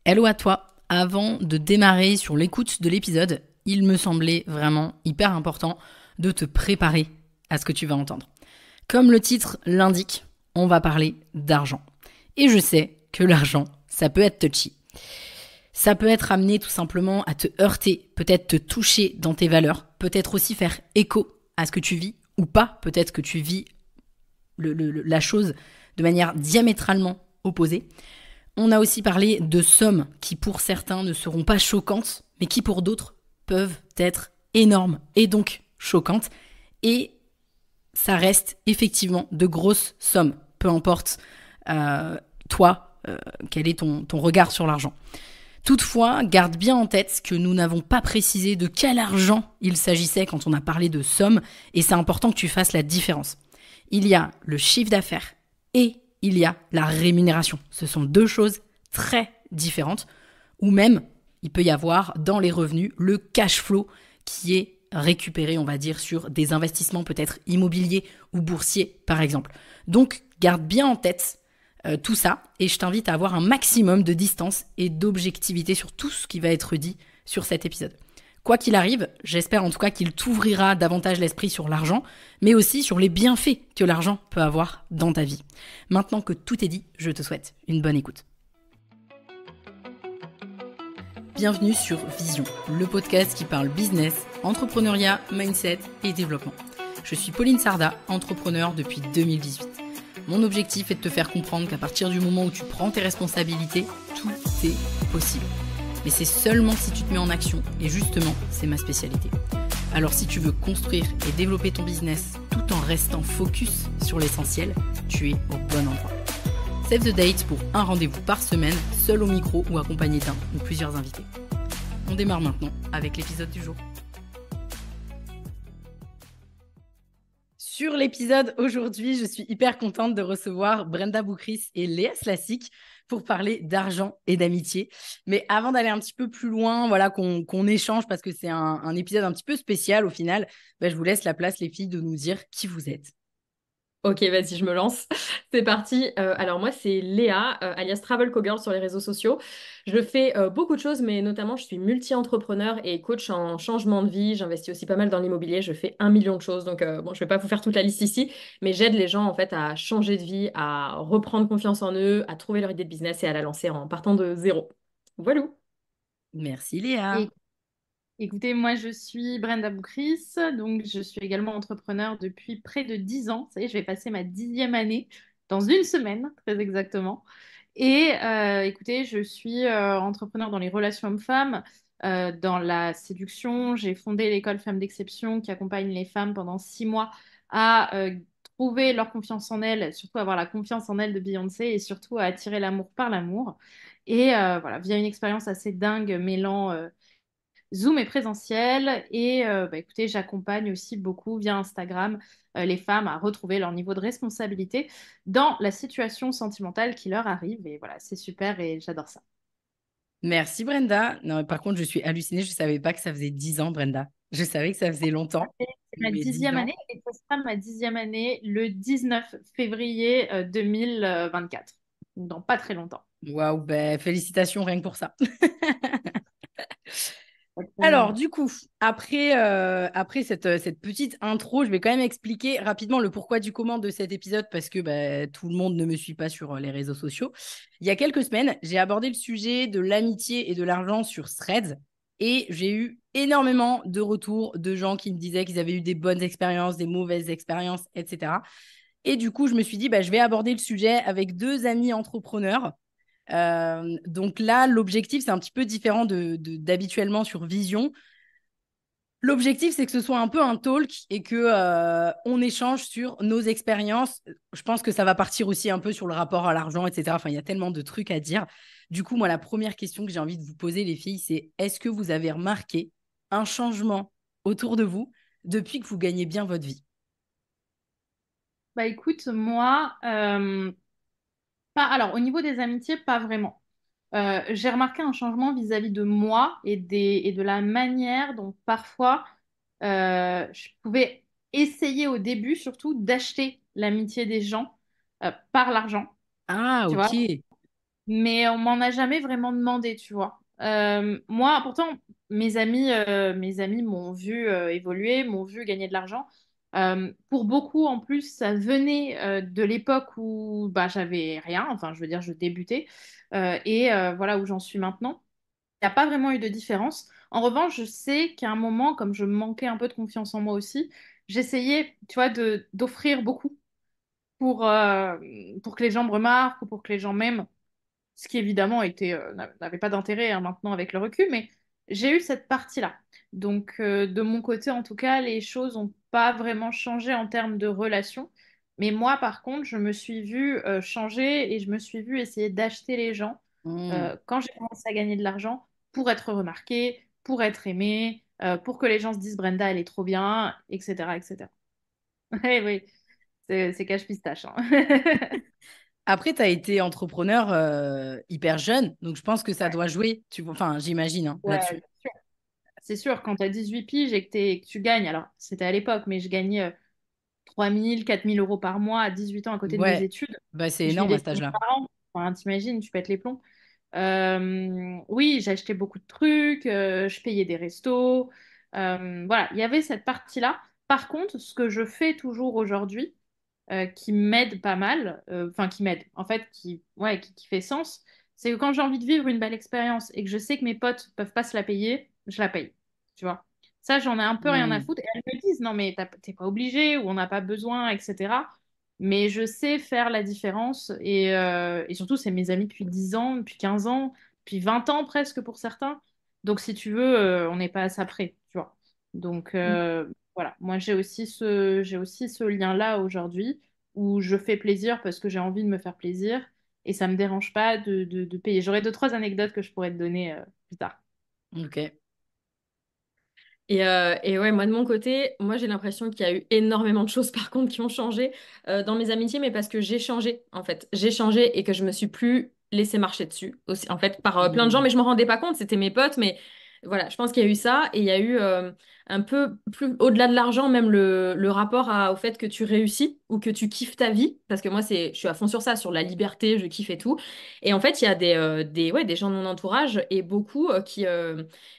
Hello à toi. Avant de démarrer sur l'écoute de l'épisode, il me semblait vraiment hyper important de te préparer à ce que tu vas entendre. Comme le titre l'indique, on va parler d'argent. Et je sais que l'argent, ça peut être touchy. Ça peut être amené tout simplement à te heurter, peut-être te toucher dans tes valeurs, peut-être aussi faire écho à ce que tu vis ou pas, peut-être que tu vis la chose de manière diamétralement opposée. On a aussi parlé de sommes qui pour certains ne seront pas choquantes, mais qui pour d'autres peuvent être énormes et donc choquantes. Et ça reste effectivement de grosses sommes, peu importe toi, quel est ton regard sur l'argent. Toutefois, garde bien en tête que nous n'avons pas précisé de quel argent il s'agissait quand on a parlé de sommes, et c'est important que tu fasses la différence. Il y a le chiffre d'affaires et il y a la rémunération. Ce sont deux choses très différentes, ou même il peut y avoir dans les revenus le cash flow qui est récupéré, on va dire, sur des investissements peut-être immobiliers ou boursiers, par exemple. Donc, garde bien en tête tout ça et je t'invite à avoir un maximum de distance et d'objectivité sur tout ce qui va être dit sur cet épisode. Quoi qu'il arrive, j'espère en tout cas qu'il t'ouvrira davantage l'esprit sur l'argent, mais aussi sur les bienfaits que l'argent peut avoir dans ta vie. Maintenant que tout est dit, je te souhaite une bonne écoute. Bienvenue sur Vision, le podcast qui parle business, entrepreneuriat, mindset et développement. Je suis Pauline Sarda, entrepreneur depuis 2018. Mon objectif est de te faire comprendre qu'à partir du moment où tu prends tes responsabilités, tout est possible. Mais c'est seulement si tu te mets en action, et justement, c'est ma spécialité. Alors si tu veux construire et développer ton business tout en restant focus sur l'essentiel, tu es au bon endroit. Save the date pour un rendez-vous par semaine, seul au micro ou accompagné d'un ou plusieurs invités. On démarre maintenant avec l'épisode du jour. Sur l'épisode aujourd'hui, je suis hyper contente de recevoir Brenda Boukris et Léa Slassic pour parler d'argent et d'amitié. Mais avant d'aller un petit peu plus loin, voilà, qu'on échange parce que c'est un épisode un petit peu spécial au final, je vous laisse la place, les filles, de nous dire qui vous êtes. Ok, vas-y, je me lance. C'est parti. Alors moi, c'est Léa, alias Travel Cowgirl sur les réseaux sociaux. Je fais beaucoup de choses, mais notamment, je suis multi-entrepreneur et coach en changement de vie. J'investis aussi pas mal dans l'immobilier. Je fais 1 million de choses. Donc, bon, je vais pas vous faire toute la liste ici, mais j'aide les gens, en fait, à changer de vie, à reprendre confiance en eux, à trouver leur idée de business et à la lancer en partant de zéro. Voilà. Merci Léa. Et écoutez, moi je suis Brenda Boukris, donc je suis également entrepreneur depuis près de 10 ans. Ça y est, je vais passer ma 10e année dans une semaine, très exactement. Et écoutez, je suis entrepreneur dans les relations hommes-femmes, dans la séduction. J'ai fondé l'école Femmes d'Exception qui accompagne les femmes pendant 6 mois à trouver leur confiance en elles, surtout avoir la confiance en elles de Beyoncé et surtout à attirer l'amour par l'amour. Et voilà, via une expérience assez dingue mêlant Zoom est présentiel et écoutez, j'accompagne aussi beaucoup via Instagram les femmes à retrouver leur niveau de responsabilité dans la situation sentimentale qui leur arrive. Et voilà, c'est super et j'adore ça. Merci Brenda. Non, mais par contre, je suis hallucinée, je ne savais pas que ça faisait 10 ans, Brenda. Je savais que ça faisait longtemps, C'est ma mais 10 dixième ans. année et ce sera ma 10e année le 19 février 2024. Donc, dans pas très longtemps. Waouh, félicitations rien que pour ça. Alors, Exactement. du coup, après cette petite intro, je vais quand même expliquer rapidement le pourquoi du comment de cet épisode parce que tout le monde ne me suit pas sur les réseaux sociaux. Il y a quelques semaines, j'ai abordé le sujet de l'amitié et de l'argent sur Threads et j'ai eu énormément de retours de gens qui me disaient qu'ils avaient eu des bonnes expériences, des mauvaises expériences, etc. Et du coup, je me suis dit, je vais aborder le sujet avec deux amis entrepreneurs donc là, l'objectif, c'est un petit peu différent d'habituellement sur Vision. L'objectif, c'est que ce soit un peu un talk et que on échange sur nos expériences. Je pense que ça va partir aussi un peu sur le rapport à l'argent, etc. Enfin, il y a tellement de trucs à dire. Du coup, moi, la première question que j'ai envie de vous poser, les filles, c'est est-ce que vous avez remarqué un changement autour de vous depuis que vous gagnez bien votre vie? Bah écoute, moi, pas, alors au niveau des amitiés, pas vraiment. J'ai remarqué un changement vis-à-vis de moi et de la manière dont parfois je pouvais essayer au début surtout d'acheter l'amitié des gens par l'argent. Ah, Tu vois, ok. mais on m'en a jamais vraiment demandé, tu vois. Moi, pourtant, mes amis m'ont vu évoluer, m'ont vu gagner de l'argent. Pour beaucoup, en plus, ça venait de l'époque où bah, j'avais rien, enfin, je veux dire, je débutais, voilà où j'en suis maintenant. Il n'y a pas vraiment eu de différence. En revanche, je sais qu'à un moment, comme je manquais un peu de confiance en moi aussi, j'essayais, tu vois, d'offrir beaucoup pour que les gens me remarquent ou pour que les gens m'aiment, ce qui évidemment n'avait pas d'intérêt hein, maintenant avec le recul, mais j'ai eu cette partie-là. Donc, de mon côté, en tout cas, les choses n'ont pas vraiment changé en termes de relations. Mais moi, par contre, je me suis vue changer et je me suis vue essayer d'acheter les gens Hmm. quand j'ai commencé à gagner de l'argent pour être remarquée, pour être aimée, pour que les gens se disent Brenda, elle est trop bien, etc., etc. Oui, oui, c'est cache-pistache, hein. Après, tu as été entrepreneur hyper jeune, donc je pense que ça Ouais, doit jouer, tu vois, enfin, j'imagine hein, ouais, là-dessus. c'est sûr, quand tu as 18 piges et que tu gagnes, alors c'était à l'époque, mais je gagnais 3 000, 4 000 euros par mois à 18 ans à côté de mes Ouais, études. bah, c'est Je énorme à vivais cet chez mes âge-là. parents. Enfin, t'imagines, tu pètes les plombs. Oui, j'ai acheté beaucoup de trucs, je payais des restos. Voilà, il y avait cette partie-là. Par contre, ce que je fais toujours aujourd'hui, qui m'aide pas mal, enfin qui m'aide, en fait, qui fait sens, c'est que quand j'ai envie de vivre une belle expérience et que je sais que mes potes peuvent pas se la payer, je la paye, tu vois. Ça, j'en ai un peu rien à Hmm. foutre. Et elles me disent, non, mais t'es pas obligé ou on n'a pas besoin, etc. Mais je sais faire la différence et surtout, c'est mes amis depuis 10 ans, depuis 15 ans, depuis 20 ans presque pour certains. Donc, si tu veux, on n'est pas à ça près, tu vois. Donc, voilà, moi j'ai aussi ce lien-là aujourd'hui où je fais plaisir parce que j'ai envie de me faire plaisir et ça me dérange pas de payer. J'aurais deux, trois anecdotes que je pourrais te donner plus tard. Ok. Et ouais, moi de mon côté, moi j'ai l'impression qu'il y a eu énormément de choses par contre qui ont changé dans mes amitiés, mais parce que j'ai changé en fait. J'ai changé et que je me suis plus laissé marcher dessus aussi, en fait, par plein de gens, Hmm. mais je me rendais pas compte, c'était mes potes, mais voilà, je pense qu'il y a eu ça et il y a eu un peu plus au-delà de l'argent, même le rapport au fait que tu réussis ou que tu kiffes ta vie, parce que moi je suis à fond sur ça, sur la liberté, je kiffe et tout. Et en fait, il y a ouais, des gens de mon entourage et beaucoup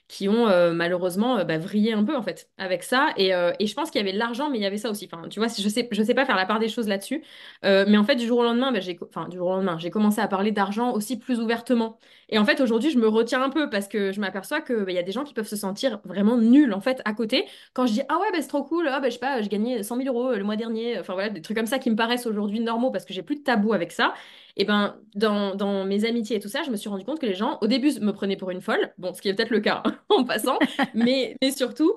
qui ont malheureusement bah, vrillé un peu en fait avec ça et je pense qu'il y avait de l'argent mais il y avait ça aussi enfin tu vois je sais pas faire la part des choses là-dessus. Mais en fait du jour au lendemain bah, du jour au lendemain j'ai commencé à parler d'argent aussi plus ouvertement et en fait aujourd'hui je me retiens un peu parce que je m'aperçois que bah, il y a des gens qui peuvent se sentir vraiment nuls en fait à côté quand je dis ah ouais bah, c'est trop cool ah, bah, je sais pas j'ai gagné 100 000 euros le mois dernier enfin voilà des trucs comme ça qui me paraissent aujourd'hui normaux parce que j'ai plus de tabou avec ça. Et ben, dans mes amitiés et tout ça, je me suis rendu compte que les gens, au début, me prenaient pour une folle. Bon, ce qui est peut-être le cas en passant. Mais surtout,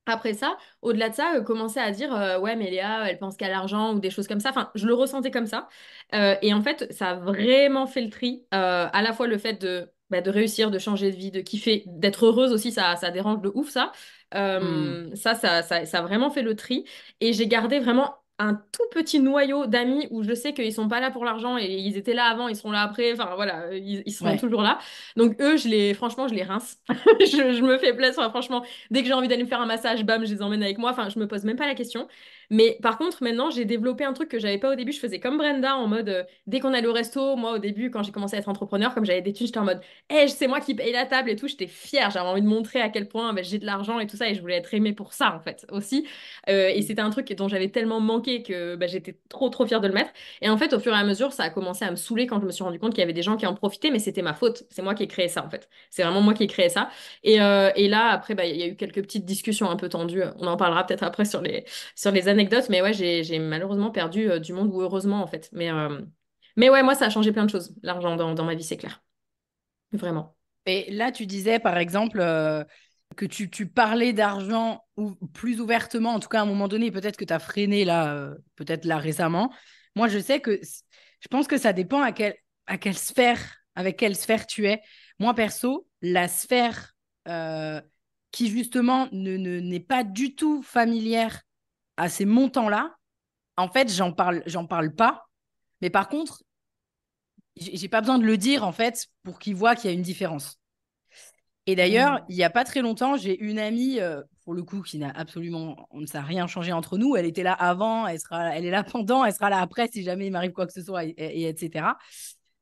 après ça, au-delà de ça, commençaient à dire ouais, mais Léa, elle pense qu'à l'argent ou des choses comme ça. Enfin, je le ressentais comme ça. Et en fait, ça a vraiment fait le tri. À la fois le fait de réussir, de changer de vie, de kiffer, d'être heureuse aussi, ça dérange de ouf, ça. Hmm. Ça a vraiment fait le tri. Et j'ai gardé vraiment un tout petit noyau d'amis où je sais qu'ils sont pas là pour l'argent et ils étaient là avant, ils seront là après. Enfin, voilà, ils seront Ouais. toujours là. Donc eux, franchement, je les rince. Je me fais plaisir. Enfin, franchement, dès que j'ai envie d'aller me faire un massage, bam, je les emmène avec moi. Enfin, je me pose même pas la question. Mais par contre, maintenant, j'ai développé un truc que j'avais pas au début. Je faisais comme Brenda en mode, dès qu'on allait au resto, moi au début, quand j'ai commencé à être entrepreneur, comme j'avais des thunes, j'étais en mode, hey, c'est moi qui paye la table et tout. J'étais fière. J'avais envie de montrer à quel point ben, j'ai de l'argent et tout ça. Et je voulais être aimée pour ça, en fait, aussi. Et c'était un truc dont j'avais tellement manqué que ben, j'étais trop fière de le mettre. Et en fait, au fur et à mesure, ça a commencé à me saouler quand je me suis rendu compte qu'il y avait des gens qui en profitaient, mais c'était ma faute. C'est moi qui ai créé ça, en fait. C'est vraiment moi qui ai créé ça. Et là, après, bah, il y a eu quelques petites discussions un peu tendues. On en parlera peut-être après sur les anecdotes. Mais ouais, j'ai malheureusement perdu du monde, ou heureusement, en fait. Mais ouais, moi, ça a changé plein de choses, l'argent dans ma vie, c'est clair. Vraiment. Et là, tu disais, par exemple, que tu parlais d'argent ou plus ouvertement, en tout cas à un moment donné, peut-être que tu as freiné là, peut-être là récemment. Moi, je sais que je pense que ça dépend à quelle sphère, avec quelle sphère tu es. Moi, perso, la sphère qui justement n'est pas du tout familière à ces montants-là, en fait, j'en parle pas. Mais par contre, j'ai pas besoin de le dire, en fait, pour qu'ils voient qu'il y a une différence. Et d'ailleurs, Mm. il n'y a pas très longtemps, j'ai une amie, pour le coup, qui n'a absolument, on ne s'est rien changé entre nous. Elle était là avant, elle est là pendant, elle sera là après si jamais il m'arrive quoi que ce soit, etc.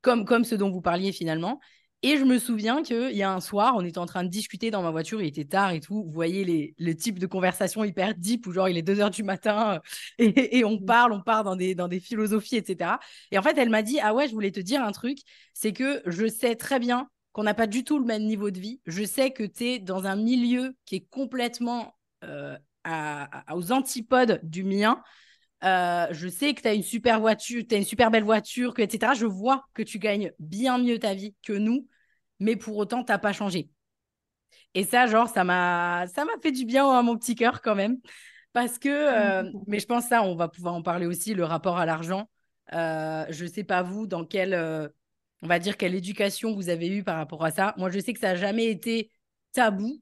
comme ce dont vous parliez finalement. Et je me souviens qu'il y a un soir, on était en train de discuter dans ma voiture, il était tard et tout. Vous voyez le type de conversation hyper deep où genre il est 2 heures du matin et on part dans des philosophies, etc. Et en fait, elle m'a dit, ah ouais, je voulais te dire un truc, c'est que je sais très bien qu'on n'a pas du tout le même niveau de vie. Je sais que tu es dans un milieu qui est complètement aux antipodes du mien. Je sais que tu as une super voiture, tu as une super belle voiture, que, etc. Je vois que tu gagnes bien mieux ta vie que nous, mais pour autant, tu n'as pas changé. Et ça, genre, ça m'a fait du bien à mon petit cœur quand même. Parce que, mais je pense ça, on va pouvoir en parler aussi, le rapport à l'argent. Je ne sais pas vous, dans quelle, on va dire, quelle éducation vous avez eue par rapport à ça. Moi, je sais que ça n'a jamais été tabou,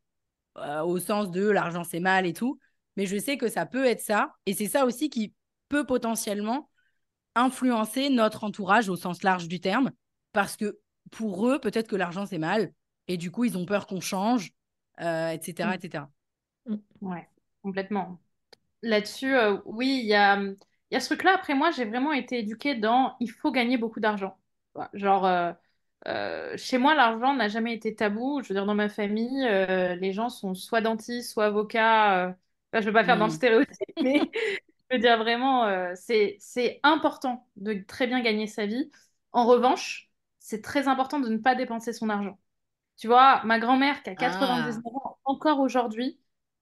au sens de l'argent c'est mal et tout. Mais je sais que ça peut être ça. Et c'est ça aussi qui peut potentiellement influencer notre entourage au sens large du terme. Parce que pour eux, peut-être que l'argent c'est mal. Et du coup, ils ont peur qu'on change, etc., Mm. etc. Ouais, complètement. Là-dessus, oui, il y a ce truc-là. Après, moi, j'ai vraiment été éduquée dans il faut gagner beaucoup d'argent. Ouais, genre, chez moi, l'argent n'a jamais été tabou. Je veux dire, dans ma famille, les gens sont soit dentistes, soit avocats. Là, je ne veux pas faire dans le Mm. stéréotype, mais je veux dire vraiment, c'est important de très bien gagner sa vie. En revanche, c'est très important de ne pas dépenser son argent. Tu vois, ma grand-mère, qui a Ah, 99 ans, encore aujourd'hui,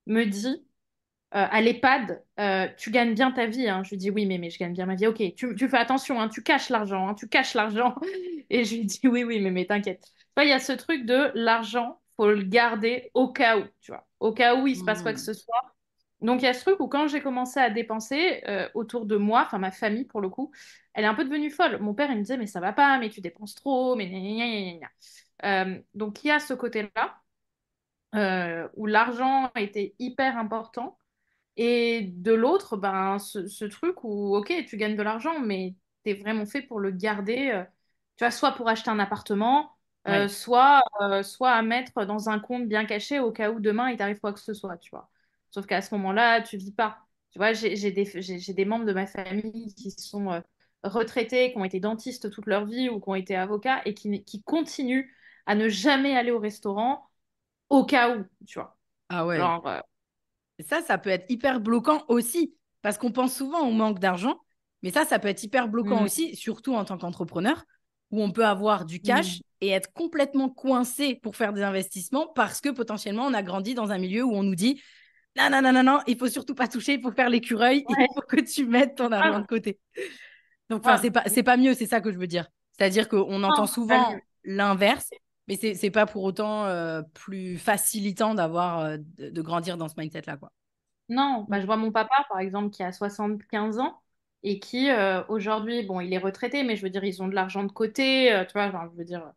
me dit à l'EHPAD, tu gagnes bien ta vie, hein. Je lui dis oui, mais je gagne bien ma vie. Ok, tu fais attention, hein, tu caches l'argent, hein, tu caches l'argent. Et je lui dis oui, oui, mais t'inquiète. Tu vois, il y a ce truc de l'argent, faut le garder au cas où, tu vois, au cas où il se passe quoi que mm. ce soit. Donc il y a ce truc où quand j'ai commencé à dépenser autour de moi, enfin ma famille pour le coup, elle est un peu devenue folle. Mon père il me disait mais ça va pas, mais tu dépenses trop, mais gna, gna, gna, gna, gna. Donc il y a ce côté-là où l'argent était hyper important. Et de l'autre, ben, ce truc où, ok, tu gagnes de l'argent, mais tu es vraiment fait pour le garder, tu vois, soit pour acheter un appartement, Ouais. soit à mettre dans un compte bien caché au cas où demain il t'arrive quoi que ce soit, tu vois. Sauf qu'à ce moment-là, tu vis pas. Tu vois, j'ai des membres de ma famille qui sont retraités, qui ont été dentistes toute leur vie ou qui ont été avocats et qui continuent à ne jamais aller au restaurant au cas où, tu vois. Ah ouais. Genre, Ça peut être hyper bloquant aussi, parce qu'on pense souvent au manque d'argent, mais ça peut être hyper bloquant hmm, aussi, surtout en tant qu'entrepreneur, où on peut avoir du hmm, cash et être complètement coincé pour faire des investissements parce que potentiellement on a grandi dans un milieu où on nous dit non, non, non, non, non, il faut surtout pas toucher, il faut faire l'écureuil, il ouais, faut que tu mettes ton argent de grave, côté. Donc, enfin, grave. c'est pas mieux, c'est ça que je veux dire. C'est-à-dire qu'on entend Non, c'est pas souvent mieux. l'inverse, mais c'est pas pour autant plus facilitant d'avoir de grandir dans ce mindset-là, quoi. Non, bah, Mm. je vois mon papa, par exemple, qui a 75 ans et qui, aujourd'hui, bon, il est retraité, mais je veux dire, ils ont de l'argent de côté, tu vois, genre, je veux dire,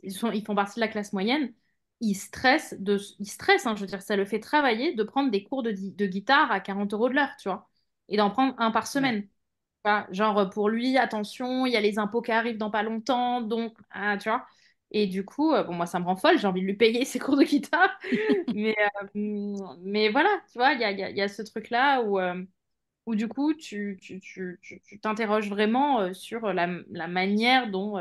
ils font partie de la classe moyenne. Ils stressent, hein, je veux dire, ça le fait travailler de prendre des cours de guitare à 40 euros de l'heure, tu vois, et d'en prendre un par Ouais. semaine. Tu vois. Genre, pour lui, attention, il y a les impôts qui arrivent dans pas longtemps, donc, ah, tu vois. Et du coup, bon, moi, ça me rend folle, j'ai envie de lui payer ses cours de guitare. Mais, mais voilà, tu vois, il y a ce truc-là où du coup, tu t'interroges vraiment sur la manière dont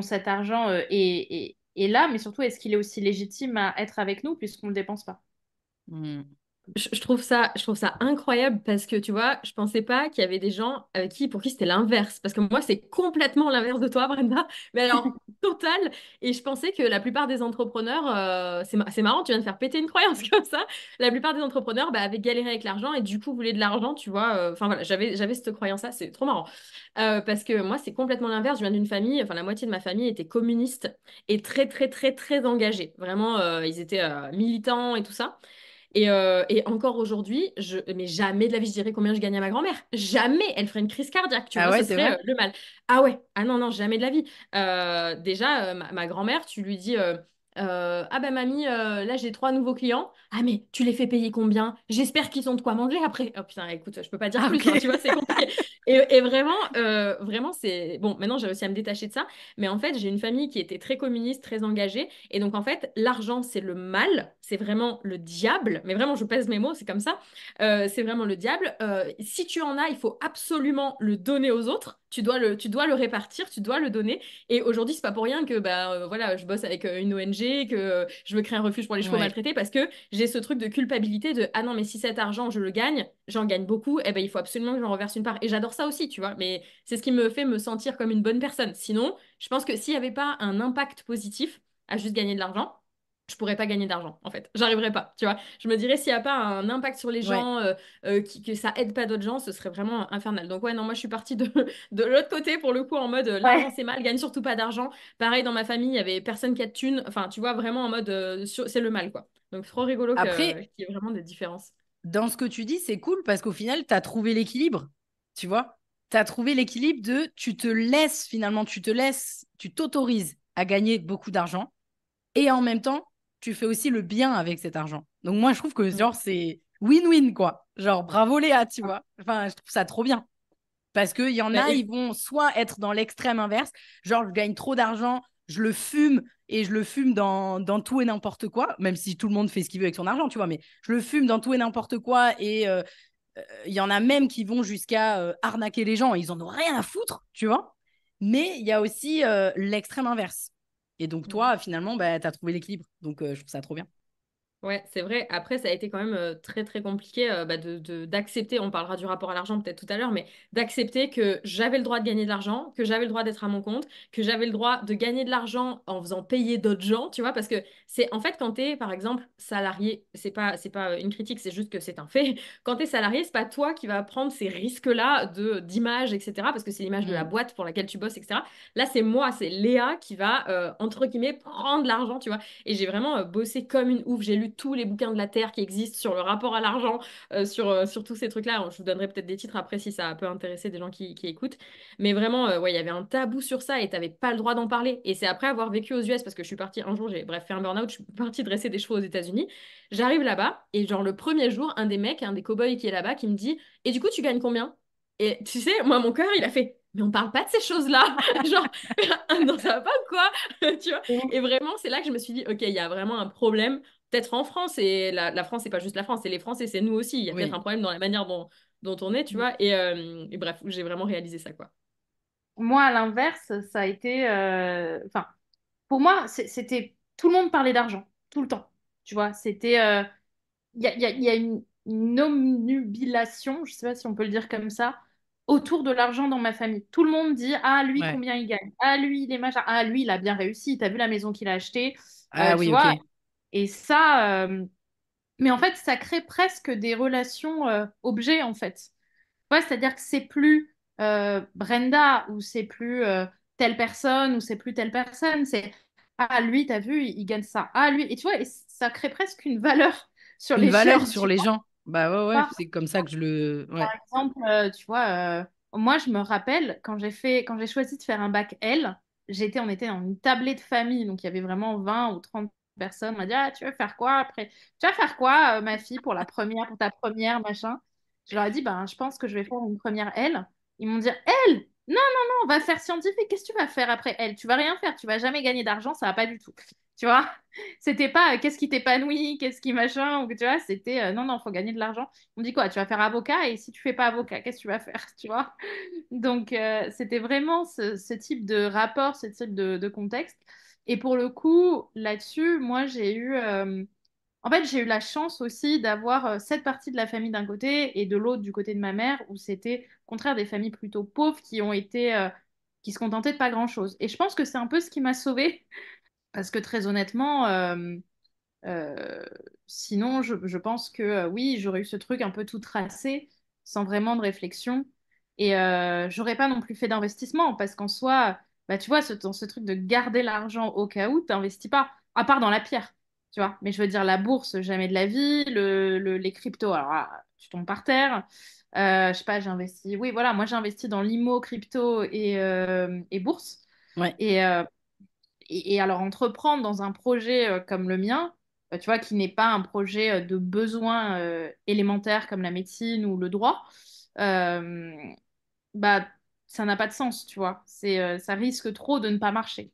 cet argent est là, mais surtout, est-ce qu'il est aussi légitime à être avec nous puisqu'on ne le dépense pas? Mm. Je trouve ça incroyable parce que tu vois, je pensais pas qu'il y avait des gens pour qui c'était l'inverse. Parce que moi, c'est complètement l'inverse de toi, Brenda. Mais alors, total. Et je pensais que la plupart des entrepreneurs, c'est marrant, tu viens de faire péter une croyance comme ça. La plupart des entrepreneurs avaient galéré avec l'argent et du coup voulaient de l'argent, tu vois. Enfin voilà, j'avais cette croyance-là, c'est trop marrant. Parce que moi, c'est complètement l'inverse. Je viens d'une famille, enfin la moitié de ma famille était communiste et très, très, très, très engagée. Vraiment, ils étaient militants et tout ça. Et encore aujourd'hui, mais jamais de la vie, je dirais combien je gagne à ma grand-mère. Jamais, elle ferait une crise cardiaque, tu Ah vois, ouais, ce c'est serait vrai? le mal. Ah ouais, ah non, non, jamais de la vie. Déjà, ma grand-mère, tu lui dis, Ah ben mamie, là j'ai 3 nouveaux clients. Ah mais tu les fais payer combien? J'espère qu'ils ont de quoi manger après. Oh putain, écoute, je peux pas dire Ah, plus, ok. hein, tu vois, c'est compliqué. Et vraiment, vraiment c'est bon. Maintenant j'ai réussi à me détacher de ça, mais en fait j'ai une famille qui était très communiste, très engagée, et donc en fait l'argent c'est le mal, c'est vraiment le diable. Mais vraiment, je pèse mes mots, c'est comme ça. C'est vraiment le diable. Si tu en as, il faut absolument le donner aux autres. Tu dois le répartir, tu dois le donner. Et aujourd'hui, c'est pas pour rien que voilà, je bosse avec une ONG, que je veux créer un refuge pour les chevaux Ouais. maltraités parce que j'ai ce truc de culpabilité de ah non, mais si cet argent je le gagne, j'en gagne beaucoup, eh ben il faut absolument que j'en reverse une part. Et j'adore ça aussi, tu vois. Mais c'est ce qui me fait me sentir comme une bonne personne. Sinon, je pense que s'il n'y avait pas un impact positif à juste gagner de l'argent, je pourrais pas gagner d'argent en fait. J'arriverais pas, tu vois. Je me dirais s'il n'y a pas un impact sur les Ouais. gens, que ça aide pas d'autres gens, ce serait vraiment infernal. Donc ouais, non, moi je suis partie de l'autre côté pour le coup en mode l'argent Ouais. c'est mal, gagne surtout pas d'argent. Pareil dans ma famille, il y avait personne qui a de thunes. Enfin, tu vois vraiment en mode c'est le mal quoi. Donc trop rigolo Après, qu'il y ait vraiment des différences. dans ce que tu dis, c'est cool parce qu'au final, tu as trouvé l'équilibre. Tu vois? Tu as trouvé l'équilibre de tu te laisses finalement, tu t'autorises à gagner beaucoup d'argent et en même temps, tu fais aussi le bien avec cet argent. Donc moi, je trouve que Mm. genre, c'est win-win, quoi. Genre, bravo Léa, tu vois. Enfin, je trouve ça trop bien. Parce qu'il y en Bah, a, ils vont soit être dans l'extrême inverse, genre je gagne trop d'argent, je le fume et je le fume dans tout et n'importe quoi, même si tout le monde fait ce qu'il veut avec son argent, tu vois, mais je le fume dans tout et n'importe quoi et il y en a même qui vont jusqu'à arnaquer les gens, ils en ont rien à foutre, tu vois. Mais il y a aussi l'extrême inverse. Et donc toi, finalement, bah, tu as trouvé l'équilibre. Donc je trouve ça trop bien. ouais, c'est vrai. Après, ça a été quand même très très compliqué d'accepter, on parlera du rapport à l'argent peut-être tout à l'heure, mais d'accepter que j'avais le droit de gagner de l'argent, que j'avais le droit d'être à mon compte, que j'avais le droit de gagner de l'argent en faisant payer d'autres gens, tu vois, parce que c'est en fait quand tu es par exemple salarié, c'est pas une critique, c'est juste que c'est un fait. Quand tu es salarié, c'est pas toi qui vas prendre ces risques-là de d'image, etc., parce que c'est l'image de la Mm. boîte pour laquelle tu bosses, etc. Là, c'est moi, c'est Léa qui va entre guillemets prendre l'argent, tu vois. Et j'ai vraiment bossé comme une ouf. J'ai lu tous les bouquins de la Terre qui existent sur le rapport à l'argent, sur tous ces trucs-là. Je vous donnerai peut-être des titres après si ça peut intéresser des gens qui écoutent. Mais vraiment, ouais, il y avait un tabou sur ça et t'avais pas le droit d'en parler. Et c'est après avoir vécu aux US, parce que je suis partie un jour, j'ai bref fait un burn-out, je suis partie dresser des chevaux aux États-Unis. J'arrive là-bas et genre le premier jour, un des mecs, un des cow-boys qui est là-bas, qui me dit, et du coup, tu gagnes combien? Et tu sais, moi, mon cœur, il a fait, mais on parle pas de ces choses-là. Genre, non, ça va pas ou quoi? Tu vois? Et vraiment, c'est là que je me suis dit, OK, il y a vraiment un problème, peut-être en France, et la France, c'est pas juste la France, c'est les Français, c'est nous aussi. Il y a peut-être un Oui. problème dans la manière dont on est, tu vois. Et bref, j'ai vraiment réalisé ça, quoi. Moi, à l'inverse, ça a été. Enfin, pour moi, c'était. Tout le monde parlait d'argent, tout le temps. Tu vois, c'était. Il y a une omnubilation, je sais pas si on peut le dire comme ça, autour de l'argent dans ma famille. Tout le monde dit, ah, lui, Ouais. combien il gagne? Ah, lui, il est machin. Ah, lui, il a bien réussi. T'as vu la maison qu'il a achetée? Ah Tu oui, vois? ok. Et ça. Mais en fait, ça crée presque des relations objets, en fait. Ouais, c'est-à-dire que c'est plus Brenda ou c'est plus telle personne ou c'est plus telle personne. C'est ah, lui, t'as vu, il gagne ça. Ah, lui. Et tu vois, et ça crée presque une valeur sur Une valeur l'échelle, sur tu les gens. Bah ouais, ouais, vois. c'est comme ça que je le. Par Ouais. exemple, tu vois, moi, je me rappelle quand j'ai choisi de faire un bac L, on était dans une tablée de famille, donc il y avait vraiment 20 ou 30 personnes. On m'a dit, ah, tu vas faire quoi après? Tu vas faire quoi, ma fille, pour pour ta première, machin? Je leur ai dit, ben, je pense que je vais faire une première L. Ils m'ont dit, L? Non, non, non, on va faire scientifique. Qu'est-ce que tu vas faire après L? Tu vas rien faire, tu vas jamais gagner d'argent, ça va pas du tout. Tu vois? C'était pas qu'est-ce qui t'épanouit, qu'est-ce qui machin, ou tu vois, c'était non, non, faut gagner de l'argent. On dit quoi? Tu vas faire avocat et si tu fais pas avocat, qu'est-ce que tu vas faire? Tu vois? Donc, c'était vraiment ce type de rapport, ce type de contexte. Et pour le coup, là-dessus, moi, en fait, j'ai eu la chance aussi d'avoir cette partie de la famille d'un côté et de l'autre du côté de ma mère, où c'était au contraire des familles plutôt pauvres qui se contentaient de pas grand-chose. Et je pense que c'est un peu ce qui m'a sauvée, parce que très honnêtement, euh, sinon, je pense que oui, j'aurais eu ce truc un peu tout tracé, sans vraiment de réflexion. Et j'aurais pas non plus fait d'investissement, parce qu'en soi, bah, tu vois, dans ce truc de garder l'argent au cas où, t'investis pas, à part dans la pierre, tu vois. Mais je veux dire, la bourse, jamais de la vie, les cryptos, alors là, tu tombes par terre. Je sais pas, j'ai investi, oui, voilà, moi j'ai investi dans l'IMO, crypto et bourse. Ouais. Et, et alors entreprendre dans un projet comme le mien, tu vois, qui n'est pas un projet de besoin élémentaire comme la médecine ou le droit, euh, bah ça n'a pas de sens, tu vois. Ça risque trop de ne pas marcher,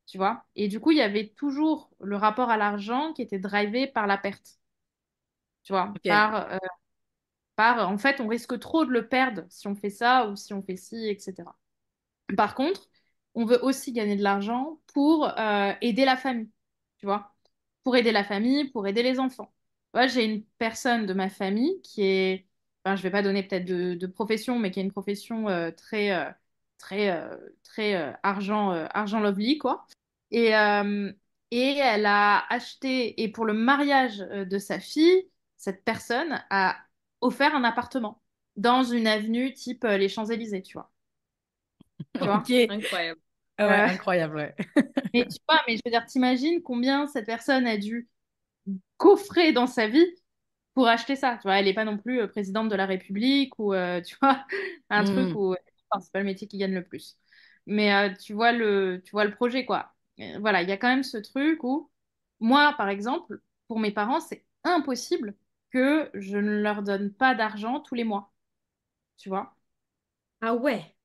tu vois. Et du coup, il y avait toujours le rapport à l'argent qui était drivé par la perte, tu vois, Ok. en fait, on risque trop de le perdre si on fait ça ou si on fait ci, etc. Par contre, on veut aussi gagner de l'argent pour aider la famille, tu vois, pour aider la famille, pour aider les enfants. Moi, j'ai une personne de ma famille qui est, enfin, je vais pas donner peut-être de profession, mais qui a une profession très argent lovely, quoi. Et, euh, et elle a acheté, et pour le mariage de sa fille, cette personne a offert un appartement dans une avenue type les Champs-Élysées, tu vois. Tu vois? Ok. Incroyable. Ah ouais, Euh, incroyable, ouais. mais tu vois, mais je veux dire, t'imagines combien cette personne a dû coffrer dans sa vie pour acheter ça. Tu vois, elle n'est pas non plus présidente de la République ou, tu vois, un truc Hmm. où enfin, c'est pas le métier qui gagne le plus. Mais tu vois le projet, quoi. Voilà, il y a quand même ce truc où, moi, par exemple, pour mes parents, c'est impossible que je ne leur donne pas d'argent tous les mois. Tu vois? Ah ouais,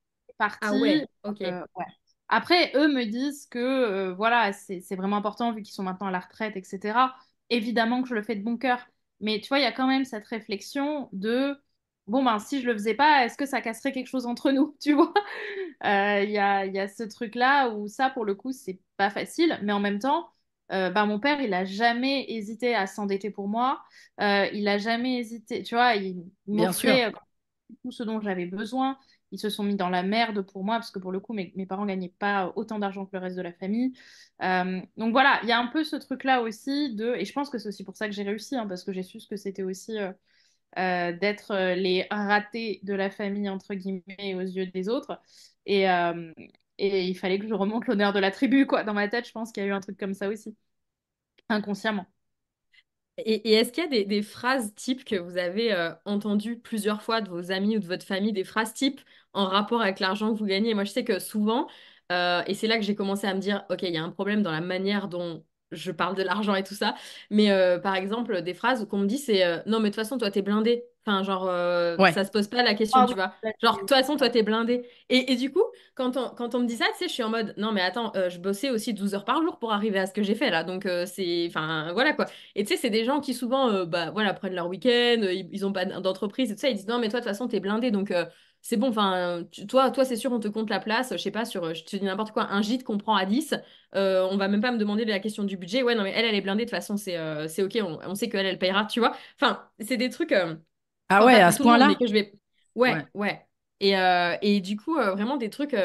ah Partie. ouais, ok. Ouais. Après, eux me disent que voilà, c'est vraiment important vu qu'ils sont maintenant à la retraite, etc. Évidemment que je le fais de bon cœur. Mais tu vois, il y a quand même cette réflexion de bon, ben, si je le faisais pas, est-ce que ça casserait quelque chose entre nous? Tu vois? Il y a ce truc-là où ça, pour le coup, c'est pas facile. Mais en même temps, ben, mon père, il a jamais hésité à s'endetter pour moi. Il a jamais hésité, tu vois, il Bien sûr. m'offrait tout ce dont j'avais besoin. Ils se sont mis dans la merde pour moi, parce que pour le coup, mes parents gagnaient pas autant d'argent que le reste de la famille. Donc voilà, il y a un peu ce truc-là aussi et je pense que c'est aussi pour ça que j'ai réussi, hein, parce que j'ai su ce que c'était aussi d'être les ratés de la famille, entre guillemets, aux yeux des autres. Et, euh, et il fallait que je remonte l'honneur de la tribu, quoi. Dans ma tête, je pense qu'il y a eu un truc comme ça aussi, inconsciemment. Et est-ce qu'il y a des phrases types que vous avez entendues plusieurs fois de vos amis ou de votre famille, des phrases types en rapport avec l'argent que vous gagnez? Moi, je sais que souvent, et c'est là que j'ai commencé à me dire, OK, il y a un problème dans la manière dont je parle de l'argent et tout ça. Mais par exemple, des phrases qu'on me dit, c'est non, mais de toute façon, toi, t'es blindé. Enfin, genre, Ouais. ça se pose pas la question, Ah tu oui, vois. là, Genre, de toute façon, toi, t'es blindé. Et du coup, quand on me dit ça, tu sais, je suis en mode, non, mais attends, je bossais aussi 12 heures par jour pour arriver à ce que j'ai fait là. Donc, c'est, enfin, voilà quoi. Et tu sais, c'est des gens qui souvent bah, voilà, prennent leur week-end, ils ont pas d'entreprise et tout ça. Ils disent non, mais toi, de toute façon, t'es blindé. Donc, c'est bon. Enfin, toi, c'est sûr, on te compte la place. Je sais pas, je te dis n'importe quoi, un gîte qu'on prend à 10. On va même pas me demander la question du budget. Ouais, non, mais elle est blindée. De toute façon, c'est OK. On sait qu'elle payera, tu vois. Enfin, c'est des trucs, Ah enfin, ouais, pas à pour ce tout le monde, mais point-là? que je vais. Ouais, Ouais. ouais. Et du coup, vraiment des trucs.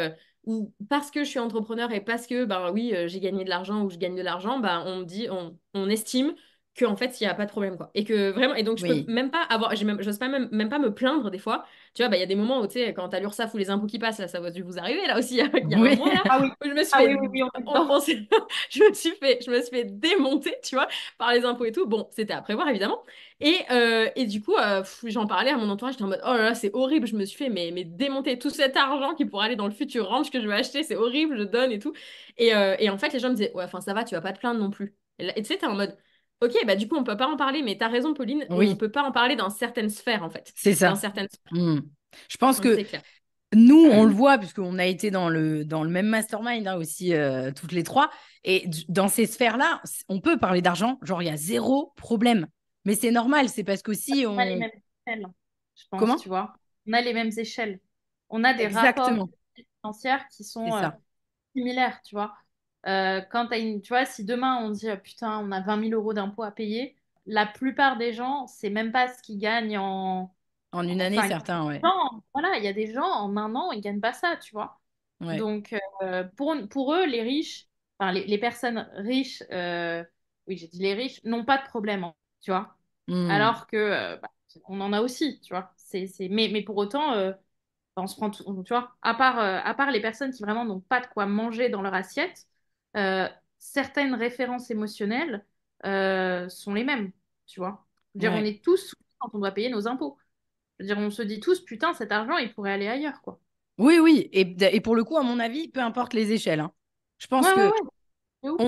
Où parce que je suis entrepreneur et parce que ben oui j'ai gagné de l'argent ou je gagne de l'argent ben on me dit on estime que en fait il y a pas de problème quoi et que vraiment et donc je peux Oui. même pas avoir j'ose pas même pas me plaindre des fois tu vois bah il y a des moments où tu sais quand t'as l'URSSAF ou les impôts qui passent là ça va dû vous arriver là aussi il y a un Oui. mois là Ah oui, où je me suis ah oui, fait oui, oui, on est dedans. je me suis fait démonter tu vois par les impôts et tout bon c'était à prévoir évidemment et du coup j'en parlais à mon entourage j'étais en mode oh là là c'est horrible je me suis fait mais démonter tout cet argent qui pourrait aller dans le futur ranch que je vais acheter c'est horrible je donne et tout et en fait les gens me disaient ouais enfin ça va tu vas pas te plaindre non plus et tu sais t'es en mode ok, bah du coup, on peut pas en parler, mais t'as raison, Pauline, on Oui, peut pas en parler dans certaines sphères, en fait. c'est Dans ça. certaines sphères. Hmm. Je pense que C'est clair. nous, on le voit, puisqu'on a été dans le même mastermind hein, aussi, toutes les trois. Et dans ces sphères-là, on peut parler d'argent, genre il y a zéro problème. Mais c'est normal, c'est parce qu'aussi On a les on. mêmes échelles, je pense, Comment? tu vois. On a les mêmes échelles. On a des rapports Exactement, financiers qui c'est sont ça. similaires, tu vois. Quand tu vois, si demain on dit putain, on a 20 000 euros d'impôts à payer, la plupart des gens, c'est même pas ce qu'ils gagnent En une année, enfin, il y a certains, des ouais. gens, voilà, il y a des gens en un an, ils gagnent pas ça, tu vois. Ouais. Donc, pour eux, les riches, enfin, les personnes riches, oui, j'ai dit les riches, n'ont pas de problème, hein, tu vois. Hmm. Alors que, bah, on en a aussi, tu vois. Mais pour autant, on se prend tu vois, à part les personnes qui vraiment n'ont pas de quoi manger dans leur assiette, euh, certaines références émotionnelles sont les mêmes, tu vois. Je veux dire, on Ouais. est tous soucis quand on doit payer nos impôts. Je veux dire, on se dit tous, putain, cet argent, il pourrait aller ailleurs, quoi. Oui, oui. Et pour le coup, à mon avis, peu importe les échelles, hein. Je Ouais, pense ouais, que ouais. De ouf.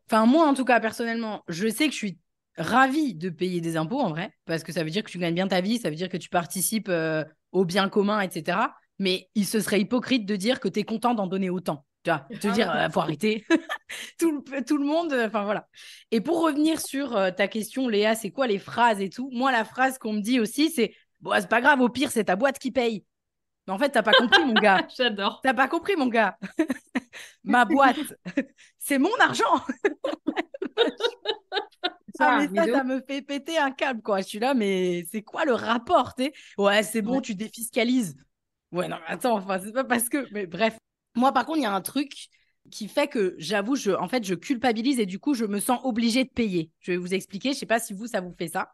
Enfin, moi, en tout cas, personnellement, je sais que je suis ravie de payer des impôts, en vrai, parce que ça veut dire que tu gagnes bien ta vie, ça veut dire que tu participes au bien commun, etc. Mais il se serait hypocrite de dire que tu es content d'en donner autant. Tu vois, te Ah dire, ouais. faut arrêter. Tout le monde, enfin voilà. Et pour revenir sur ta question, Léa, c'est quoi les phrases et tout? Moi, la phrase qu'on me dit aussi, c'est, bon, c'est pas grave, au pire, c'est ta boîte qui paye. Mais en fait, t'as pas compris, mon gars. J'adore. T'as pas compris, mon gars. Ma boîte, c'est mon argent. Ah, Ça, mais mais de ouf. ça me fait péter un câble, quoi. Je suis là, mais c'est quoi le rapport, t'es? Ouais, c'est bon, Ouais. tu défiscalises. Ouais, non, mais attends, enfin, c'est pas parce que. Mais bref. Moi, par contre, il y a un truc qui fait que j'avoue, en fait, je culpabilise et du coup, je me sens obligée de payer. Je vais vous expliquer. Je sais pas si vous, ça vous fait ça.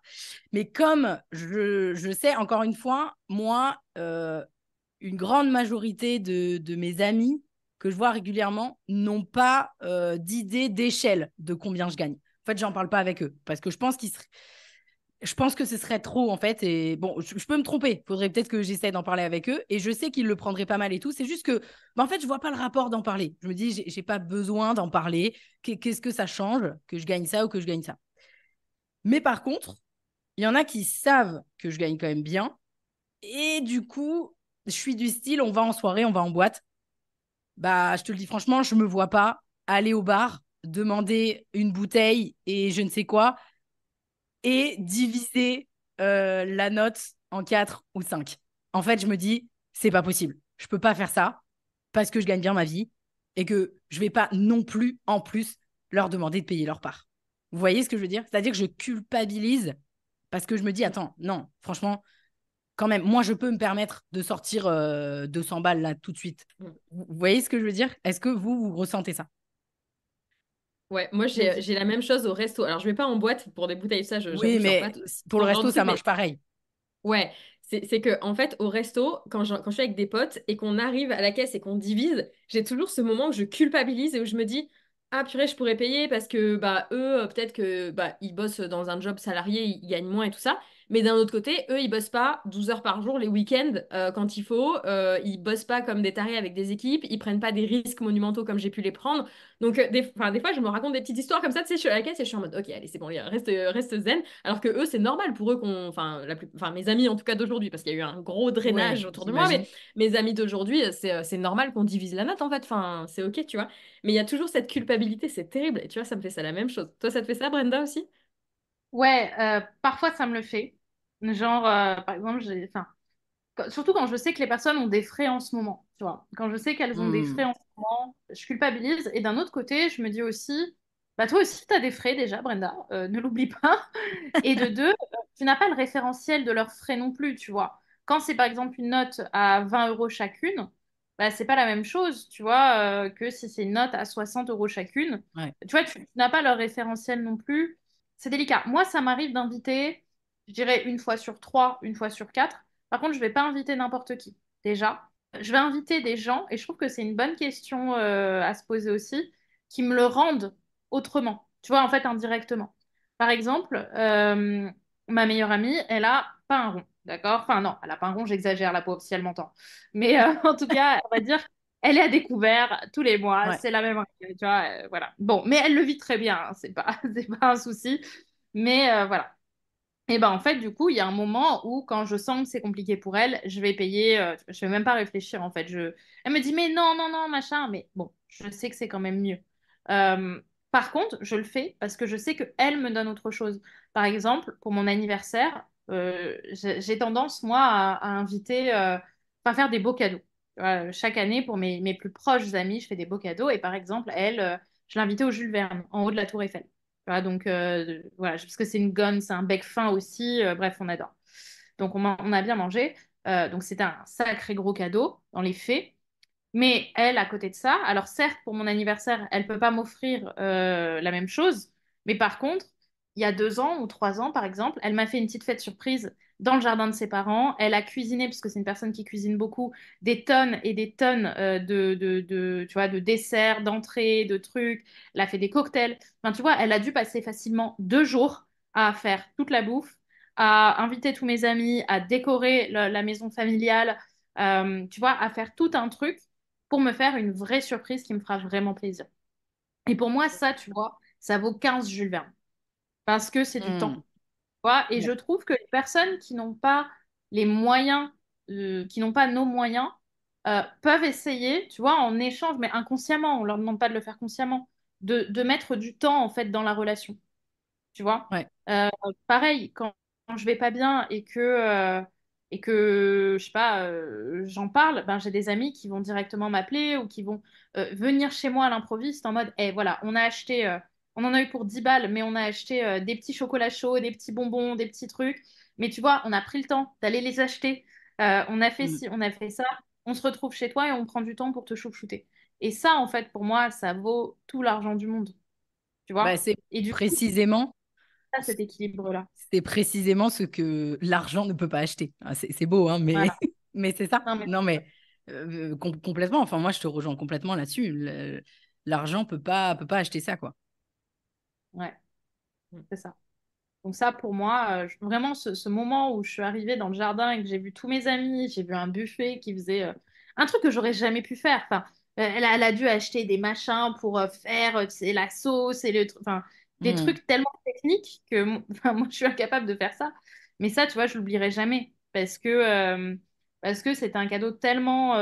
Mais comme je sais, encore une fois, moi, une grande majorité de mes amis que je vois régulièrement n'ont pas d'idée d'échelle de combien je gagne. En fait, j'en parle pas avec eux parce que je pense que ce serait trop en fait. Et bon, je peux me tromper. Il faudrait peut-être que j'essaie d'en parler avec eux. Et je sais qu'ils le prendraient pas mal et tout. C'est juste que, en fait, je vois pas le rapport d'en parler. Je me dis, j'ai pas besoin d'en parler. Qu'est-ce que ça change que je gagne ça ou que je gagne ça? Mais par contre, il y en a qui savent que je gagne quand même bien. Et du coup, je suis du style, on va en soirée, on va en boîte. Bah, je te le dis franchement, je me vois pas aller au bar, demander une bouteille et je ne sais quoi, et diviser la note en 4 ou 5. En fait, je me dis, c'est pas possible. Je peux pas faire ça parce que je gagne bien ma vie et que je vais pas non plus, en plus, leur demander de payer leur part. Vous voyez ce que je veux dire? C'est-à-dire que je culpabilise parce que je me dis, attends, non, franchement, quand même, moi, je peux me permettre de sortir 200 balles là tout de suite. Vous voyez ce que je veux dire? Est-ce que vous ressentez ça? Ouais, moi j'ai la même chose au resto. Alors je vais pas en boîte pour des bouteilles, ça, j'avoue, Oui, je sors pas mais pour le dans ce genre de resto, ça truc, marche mais pareil. ouais, c'est que en fait au resto, quand je suis avec des potes et qu'on arrive à la caisse et qu'on divise, j'ai toujours ce moment où je culpabilise et où je me dis ah purée, je pourrais payer parce que bah eux peut-être que bah ils bossent dans un job salarié, ils gagnent moins et tout ça. Mais d'un autre côté, eux, ils bossent pas 12 heures par jour les week-ends quand il faut. Ils bossent pas comme des tarés avec des équipes. Ils prennent pas des risques monumentaux comme j'ai pu les prendre. Donc, des fois, je me raconte des petites histoires comme ça. Tu sais, je suis à la caisse et je suis en mode, ok, allez, c'est bon, les gars, reste zen. Alors que eux, c'est normal pour eux qu'on. Enfin, enfin, mes amis en tout cas d'aujourd'hui, parce qu'il y a eu un gros Ouais, drainage autour de moi, mais j'imagine. mes amis d'aujourd'hui, c'est normal qu'on divise la note en fait. Enfin, c'est ok, tu vois. Mais il y a toujours cette culpabilité, c'est terrible. Et tu vois, ça me fait ça la même chose. Toi, ça te fait ça, Brenda aussi? Ouais, parfois ça me le fait. Genre, par exemple, enfin, surtout quand je sais que les personnes ont des frais en ce moment, tu vois. Quand je sais qu'elles ont des frais Hmm. en ce moment, je culpabilise. Et d'un autre côté, je me dis aussi, bah toi aussi, tu as des frais déjà, Brenda, ne l'oublie pas. Et de deux, tu n'as pas le référentiel de leurs frais non plus, tu vois. Quand c'est par exemple une note à 20 euros chacune, bah, c'est pas la même chose, tu vois, que si c'est une note à 60 euros chacune. Ouais. Tu vois, tu n'as pas leur référentiel non plus. C'est délicat. Moi, ça m'arrive d'inviter, je dirais une fois sur trois, une fois sur quatre. Par contre, je vais pas inviter n'importe qui, déjà. Je vais inviter des gens, et je trouve que c'est une bonne question à se poser aussi, qui me le rendent autrement, tu vois, en fait, indirectement. Par exemple, ma meilleure amie, elle a pas un rond, d'accord? Enfin, non, elle a pas un rond, j'exagère, la pauvre, si elle m'entend. Mais en tout cas, on va dire, elle est à découvert tous les mois, Ouais. c'est la même règle, tu vois, voilà. Bon, mais elle le vit très bien, hein, c'est pas, c'est pas un souci. Mais voilà. Et ben en fait, du coup, il y a un moment où quand je sens que c'est compliqué pour elle, je vais payer, je vais même pas réfléchir en fait. Elle me dit, mais non, non, non, machin, mais bon, je sais que c'est quand même mieux. Euh, Par contre, je le fais parce que je sais que elle me donne autre chose. Par exemple, pour mon anniversaire, j'ai tendance, moi, à inviter, enfin, faire des beaux cadeaux. Tu vois, chaque année, pour mes plus proches amis, je fais des beaux cadeaux. Et par exemple, elle, je l'ai invitée au Jules Verne, en haut de la Tour Eiffel. Voilà, donc voilà, parce que c'est une gonne, c'est un bec fin aussi, bref, on adore. Donc on a bien mangé. Donc c'était un sacré gros cadeau dans les faits. Mais elle, à côté de ça, alors certes, pour mon anniversaire, elle peut pas m'offrir la même chose, mais par contre, il y a 2 ans ou 3 ans, par exemple, elle m'a fait une petite fête surprise dans le jardin de ses parents. Elle a cuisiné, parce que c'est une personne qui cuisine beaucoup, des tonnes et des tonnes tu vois, de desserts, d'entrées, de trucs. Elle a fait des cocktails. Enfin, tu vois, elle a dû passer facilement 2 jours à faire toute la bouffe, à inviter tous mes amis, à décorer la maison familiale, tu vois, à faire tout un truc pour me faire une vraie surprise qui me fera vraiment plaisir. Et pour moi, ça, tu vois, ça vaut 15 Jules Verne. Parce que c'est du temps. Hmm. Vois. Et je Ouais. trouve que les personnes qui n'ont pas les moyens, qui n'ont pas nos moyens, peuvent essayer, tu vois, en échange, mais inconsciemment, on leur demande pas de le faire consciemment, de mettre du temps, en fait, dans la relation, tu vois. Ouais. Euh, Pareil, quand je vais pas bien et que je sais pas, j'en parle, ben, j'ai des amis qui vont directement m'appeler ou qui vont venir chez moi à l'improviste en mode, eh voilà, on en a eu pour 10 balles, mais on a acheté des petits chocolats chauds, des petits bonbons, des petits trucs. Mais tu vois, on a pris le temps d'aller les acheter. On a fait Hmm. ci, on a fait ça. On se retrouve chez toi et on prend du temps pour te chouchouter. Et ça, en fait, pour moi, ça vaut tout l'argent du monde, tu Bah, vois. Et du coup, précisément, ça, cet équilibre-là. c'est précisément ce que l'argent ne peut pas acheter. Ah, c'est beau, hein, mais, Voilà. mais c'est ça. Non, mais Non, mais complètement. Enfin, moi, je te rejoins complètement là-dessus. L'argent peut pas acheter ça, quoi. ouais, c'est ça. Donc ça, pour moi, vraiment, ce moment où je suis arrivée dans le jardin et que j'ai vu tous mes amis, j'ai vu un buffet qui faisait un truc que j'aurais jamais pu faire. Enfin, elle a dû acheter des machins pour faire, tu sais, la sauce et enfin, des Hmm. trucs tellement techniques que enfin, moi, je suis incapable de faire ça. Mais ça, tu vois, je l'oublierai jamais parce que c'est un cadeau tellement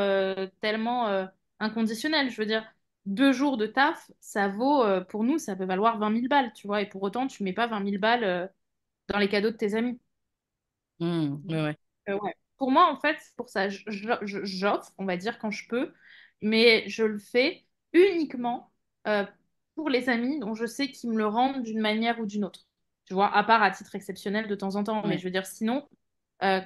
inconditionnel. Je veux dire, 2 jours de taf, ça vaut, pour nous, ça peut valoir 20 000 balles, tu vois. Et pour autant, tu mets pas 20 000 balles dans les cadeaux de tes amis. Hmm. Ouais, ouais. Ouais. Pour moi, en fait, c'est pour ça, j'offre, on va dire, quand je peux, mais je le fais uniquement euh, pour les amis dont je sais qu'ils me le rendent d'une manière ou d'une autre. Tu vois, à part à titre exceptionnel de temps en temps. Mais Ouais. je veux dire, sinon,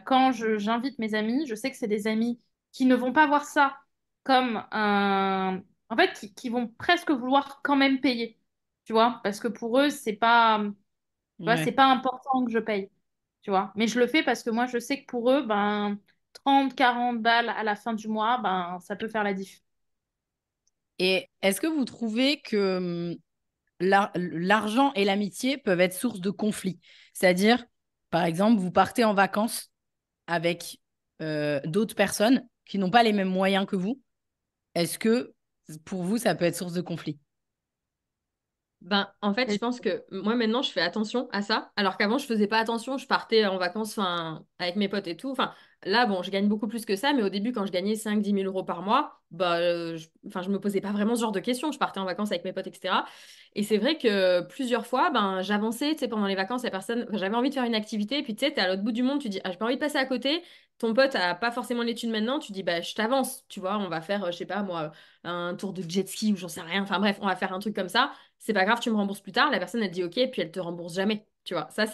quand j'invite mes amis, je sais que c'est des amis qui ne vont pas voir ça comme un... En fait, qui vont presque vouloir quand même payer. Tu vois, parce que pour eux, tu vois, c'est Ouais. pas important que je paye, tu vois. Mais je le fais parce que moi, je sais que pour eux, ben, 30 40 balles à la fin du mois, ben, ça peut faire la diff. Et est-ce que vous trouvez que l'argent et l'amitié peuvent être source de conflits? C'est-à-dire, par exemple, vous partez en vacances avec d'autres personnes qui n'ont pas les mêmes moyens que vous. Est-ce que pour vous, ça peut être source de conflit? Ben, en fait, je Et- pense que moi maintenant je fais attention à ça, alors qu'avant je faisais pas attention, je partais en vacances enfin, avec mes potes et tout. Enfin, là, bon, je gagne beaucoup plus que ça, mais au début, quand je gagnais 5 10 000 euros par mois, bah, enfin, je me posais pas vraiment ce genre de questions. Je partais en vacances avec mes potes, etc. Et c'est vrai que plusieurs fois, ben, j'avançais, tu sais, pendant les vacances, la personne, enfin, j'avais envie de faire une activité, puis tu sais, t'es à l'autre bout du monde, tu dis, ah, j'ai pas envie de passer à côté. Ton pote a pas forcément l'étude maintenant, tu dis, bah, je t'avance, tu vois, on va faire, je sais pas moi, un tour de jet ski ou j'en sais rien. Enfin bref, on va faire un truc comme ça, c'est pas grave, tu me rembourses plus tard. La personne, elle dit OK, puis elle te rembourse jamais. Tu vois, ça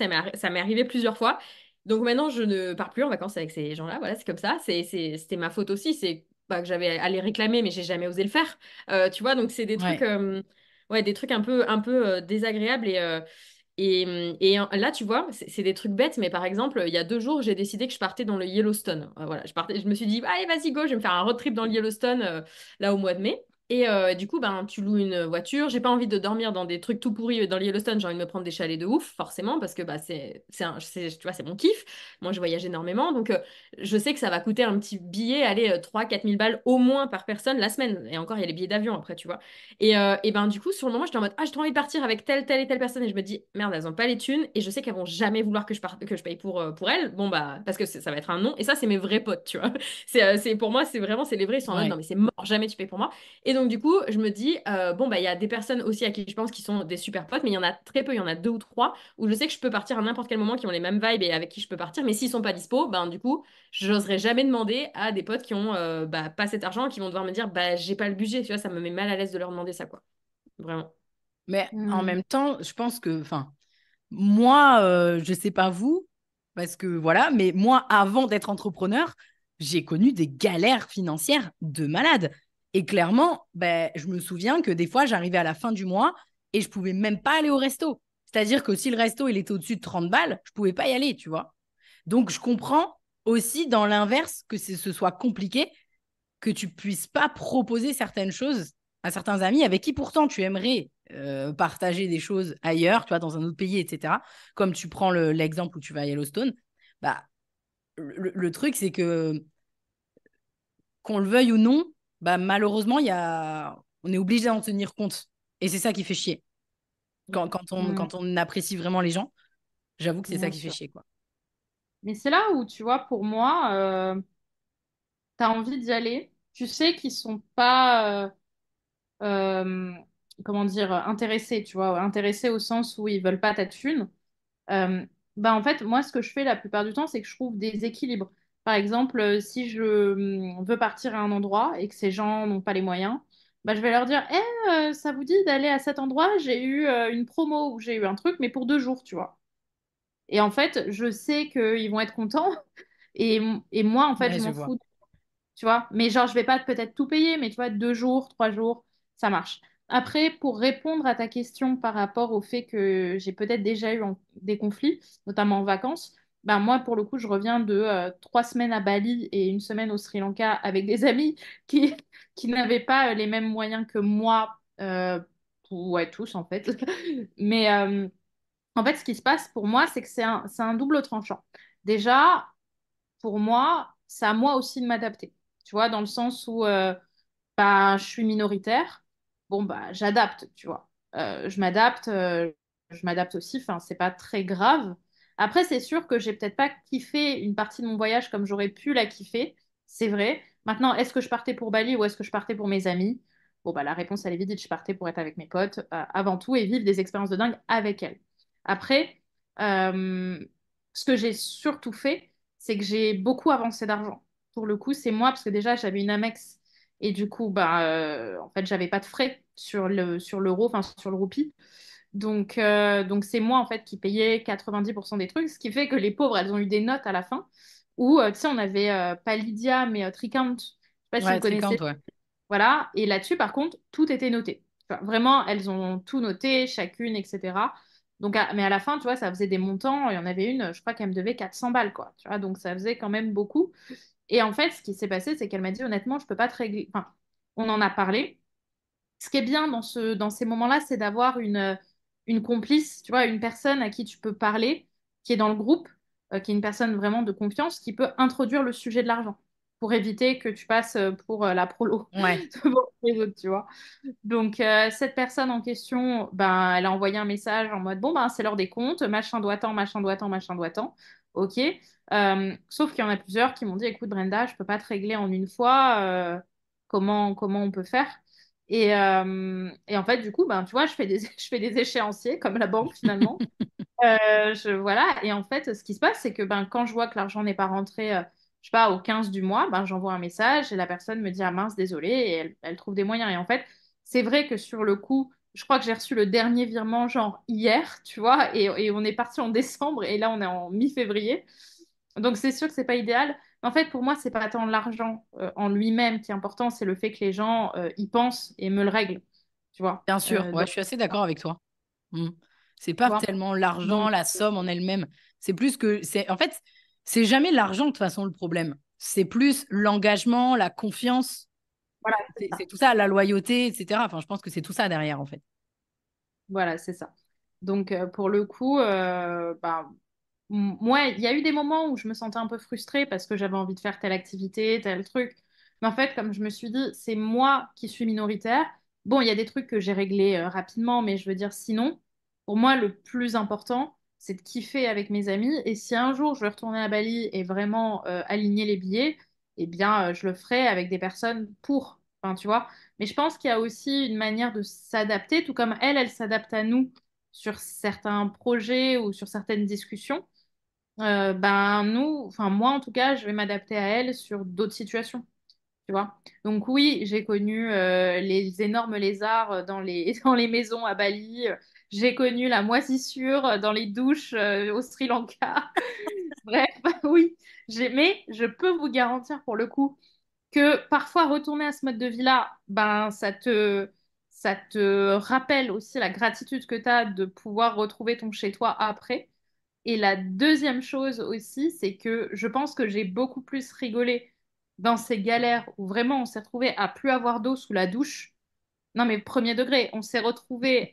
m'est arrivé plusieurs fois. Donc maintenant, je ne pars plus en vacances avec ces gens-là. Voilà, c'est comme ça. C'était ma faute aussi. C'est pas que j'avais à les réclamer, mais j'ai jamais osé le faire. Tu vois, donc c'est des trucs, Ouais, ouais, des trucs un peu désagréables. Là, tu vois, c'est des trucs bêtes, mais par exemple, il y a 2 jours, j'ai décidé que je partais dans le Yellowstone. Voilà, je me suis dit, allez, vas-y, go, je vais me faire un road trip dans le Yellowstone, là, au mois de mai. Et du coup, ben, tu loues une voiture. J'ai pas envie de dormir dans des trucs tout pourris dans le Yellowstone. J'ai envie de me prendre des chalets de ouf, forcément, parce que bah, tu vois, c'est mon kiff. Moi, je voyage énormément. Donc, je sais que ça va coûter un petit billet, aller 3 4 000 balles au moins par personne la semaine. Et encore, il y a les billets d'avion après, tu vois. Et ben, du coup, sur le moment, j'étais en mode, j'ai trop envie de partir avec telle et telle personne. Et je me dis, merde, elles ont pas les thunes. Et je sais qu'elles vont jamais vouloir que je paye pour elles. Bon, bah, parce que ça va être un non. Et ça, c'est mes vrais potes, tu vois. Pour moi, c'est les vrais. Ils sont en mode, non, ouais. mais c'est mort, jamais tu payes pour moi. Et donc, du coup, je me dis, bon, bah, il y a des personnes aussi à qui je pense qui sont des super potes, mais il y en a très peu, il y en a deux ou trois où je sais que je peux partir à n'importe quel moment, qui ont les mêmes vibes et avec qui je peux partir. Mais s'ils sont pas dispo, ben, du coup, j'oserais jamais demander à des potes qui ont bah, pas cet argent, qui vont devoir me dire, bah, j'ai pas le budget, tu vois, ça me met mal à l'aise de leur demander ça, quoi. Vraiment. Mais en Hmm. même temps, je pense que, enfin, moi, je sais pas vous, parce que voilà, mais moi, avant d'être entrepreneur, j'ai connu des galères financières de malade. Et clairement, ben, je me souviens que des fois, j'arrivais à la fin du mois et je pouvais même pas aller au resto. C'est-à-dire que si le resto, il était au-dessus de 30 balles, je pouvais pas y aller, tu vois. Donc, je comprends aussi dans l'inverse que ce soit compliqué, que tu puisses pas proposer certaines choses à certains amis avec qui pourtant tu aimerais partager des choses ailleurs, tu vois, dans un autre pays, etc. Comme tu prends l'exemple où tu vas à Yellowstone, bah, le truc, c'est que qu'on le veuille ou non, bah, malheureusement, on est obligé d'en tenir compte. Et c'est ça qui fait chier. Mm. Quand on apprécie vraiment les gens, j'avoue que c'est ça Bien qui fait sûr. chier, quoi. Mais c'est là où, tu vois, pour moi, tu as envie d'y aller. Tu sais qu'ils sont pas, comment dire, intéressés, tu vois, intéressés au sens où ils veulent pas ta thune. Euh, Bah en fait, moi, ce que je fais la plupart du temps, c'est que je trouve des équilibres. Par exemple, si je veux partir à un endroit et que ces gens n'ont pas les moyens, bah, je vais leur dire, ça vous dit d'aller à cet endroit? J'ai eu une promo ou j'ai eu un truc, mais pour 2 jours, tu vois. Et en fait, je sais qu'ils vont être contents. Et, et moi, en fait, Ouais, je je m'en vois. fous, tu vois. Mais genre, je vais pas peut-être tout payer, mais tu vois, 2 jours, 3 jours, ça marche. Après, pour répondre à ta question par rapport au fait que j'ai peut-être déjà eu des conflits, notamment en vacances, ben moi, pour le coup, je reviens de 3 semaines à Bali et une semaine au Sri Lanka avec des amis qui, qui n'avaient pas les mêmes moyens que moi, ouais, tous en fait. Mais en fait, ce qui se passe pour moi, c'est que c'est un double tranchant. Déjà, pour moi, c'est à moi aussi de m'adapter. Tu vois, dans le sens où bah, je suis minoritaire, bon, bah, j'adapte, tu vois. Je m'adapte aussi, enfin, c'est pas très grave. Après, c'est sûr que j'ai peut-être pas kiffé une partie de mon voyage comme j'aurais pu la kiffer, c'est vrai. Maintenant, est-ce que je partais pour Bali ou est-ce que je partais pour mes amis? Bon, bah, la réponse, elle est vite, je partais pour être avec mes potes avant tout et vivre des expériences de dingue avec elles. Après, euh, ce que j'ai surtout fait, c'est que j'ai beaucoup avancé d'argent. Pour le coup, c'est moi, parce que déjà, j'avais une Amex et du coup, bah, en fait, j'avais pas de frais sur l'euro, enfin sur le roupie. Donc c'est moi, en fait, qui payais 90% des trucs, ce qui fait que les pauvres, elles ont eu des notes à la fin où, tu sais, on avait pas Lydia, mais Tricount. Je sais pas si Ouais, vous Tricount, connaissez. ouais. Voilà. Et là-dessus, par contre, tout était noté. Tu vois, vraiment, elles ont tout noté, chacune, etc. Donc, mais à la fin, tu vois, ça faisait des montants. Il y en avait une, je crois qu'elle me devait 400 balles, quoi. Tu vois, donc ça faisait quand même beaucoup. Et en fait, ce qui s'est passé, c'est qu'elle m'a dit honnêtement, je peux pas te régler. Enfin, on en a parlé. Ce qui est bien dans ces moments-là, c'est d'avoir une complice, tu vois, une personne à qui tu peux parler, qui est dans le groupe, qui est une personne vraiment de confiance, qui peut introduire le sujet de l'argent pour éviter que tu passes pour la prolo Ouais. devant les autres, tu vois. Donc, cette personne en question, ben, elle a envoyé un message en mode, bon, ben, c'est l'heure des comptes, machin doit tant, machin doit tant, machin doit tant. OK. Sauf qu'il y en a plusieurs qui m'ont dit, écoute, Brenda, je peux pas te régler en une fois. Comment on peut faire? Et en fait, du coup, ben, tu vois, je fais des, je fais des échéanciers comme la banque finalement. Voilà. Et en fait, ce qui se passe, c'est que ben, quand je vois que l'argent n'est pas rentré, je sais pas, au 15 du mois, ben, j'envoie un message et la personne me dit, ah mince, désolée, et elle trouve des moyens. Et en fait, c'est vrai que sur le coup, je crois que j'ai reçu le dernier virement, genre hier, tu vois, et on est parti en décembre et là, on est en mi-février. Donc, c'est sûr que c'est pas idéal. Mais en fait, pour moi, c'est pas tant l'argent en lui-même qui est important, c'est le fait que les gens y pensent et me le règlent, tu vois. Bien sûr, ouais, Donc, je suis assez d'accord avec toi. Mm. C'est tu pas vois. tellement l'argent, Donc, la somme en elle-même. C'est plus que c'est en fait, c'est jamais l'argent de toute façon le problème. C'est plus l'engagement, la confiance, voilà, c'est c'est ça. tout ça, la loyauté, etc. Enfin, je pense que c'est tout ça derrière en fait. Voilà, c'est ça. Donc, pour le coup, bah, moi, il y a eu des moments où je me sentais un peu frustrée parce que j'avais envie de faire telle activité, tel truc. Mais en fait, comme je me suis dit, c'est moi qui suis minoritaire. Bon, il y a des trucs que j'ai réglés rapidement, mais je veux dire, sinon, pour moi, le plus important, c'est de kiffer avec mes amis. Et si un jour je veux retourner à Bali et vraiment aligner les billets, eh bien, je le ferai avec des personnes pour. Enfin, tu vois. Mais je pense qu'il y a aussi une manière de s'adapter, tout comme elle s'adapte à nous sur certains projets ou sur certaines discussions. Ben nous, enfin moi en tout cas, je vais m'adapter à elle sur d'autres situations, tu vois. Donc oui, j'ai connu les énormes lézards dans les dans les maisons à Bali. J'ai connu la moisissure dans les douches au Sri Lanka. Bref, oui. Mais je peux vous garantir pour le coup que parfois retourner à ce mode de vie-là, ben ça te rappelle aussi la gratitude que tu as de pouvoir retrouver ton chez-toi après. Et la deuxième chose aussi, c'est que je pense que j'ai beaucoup plus rigolé dans ces galères où vraiment on s'est retrouvé à plus avoir d'eau sous la douche. Non, mais premier degré, on s'est retrouvé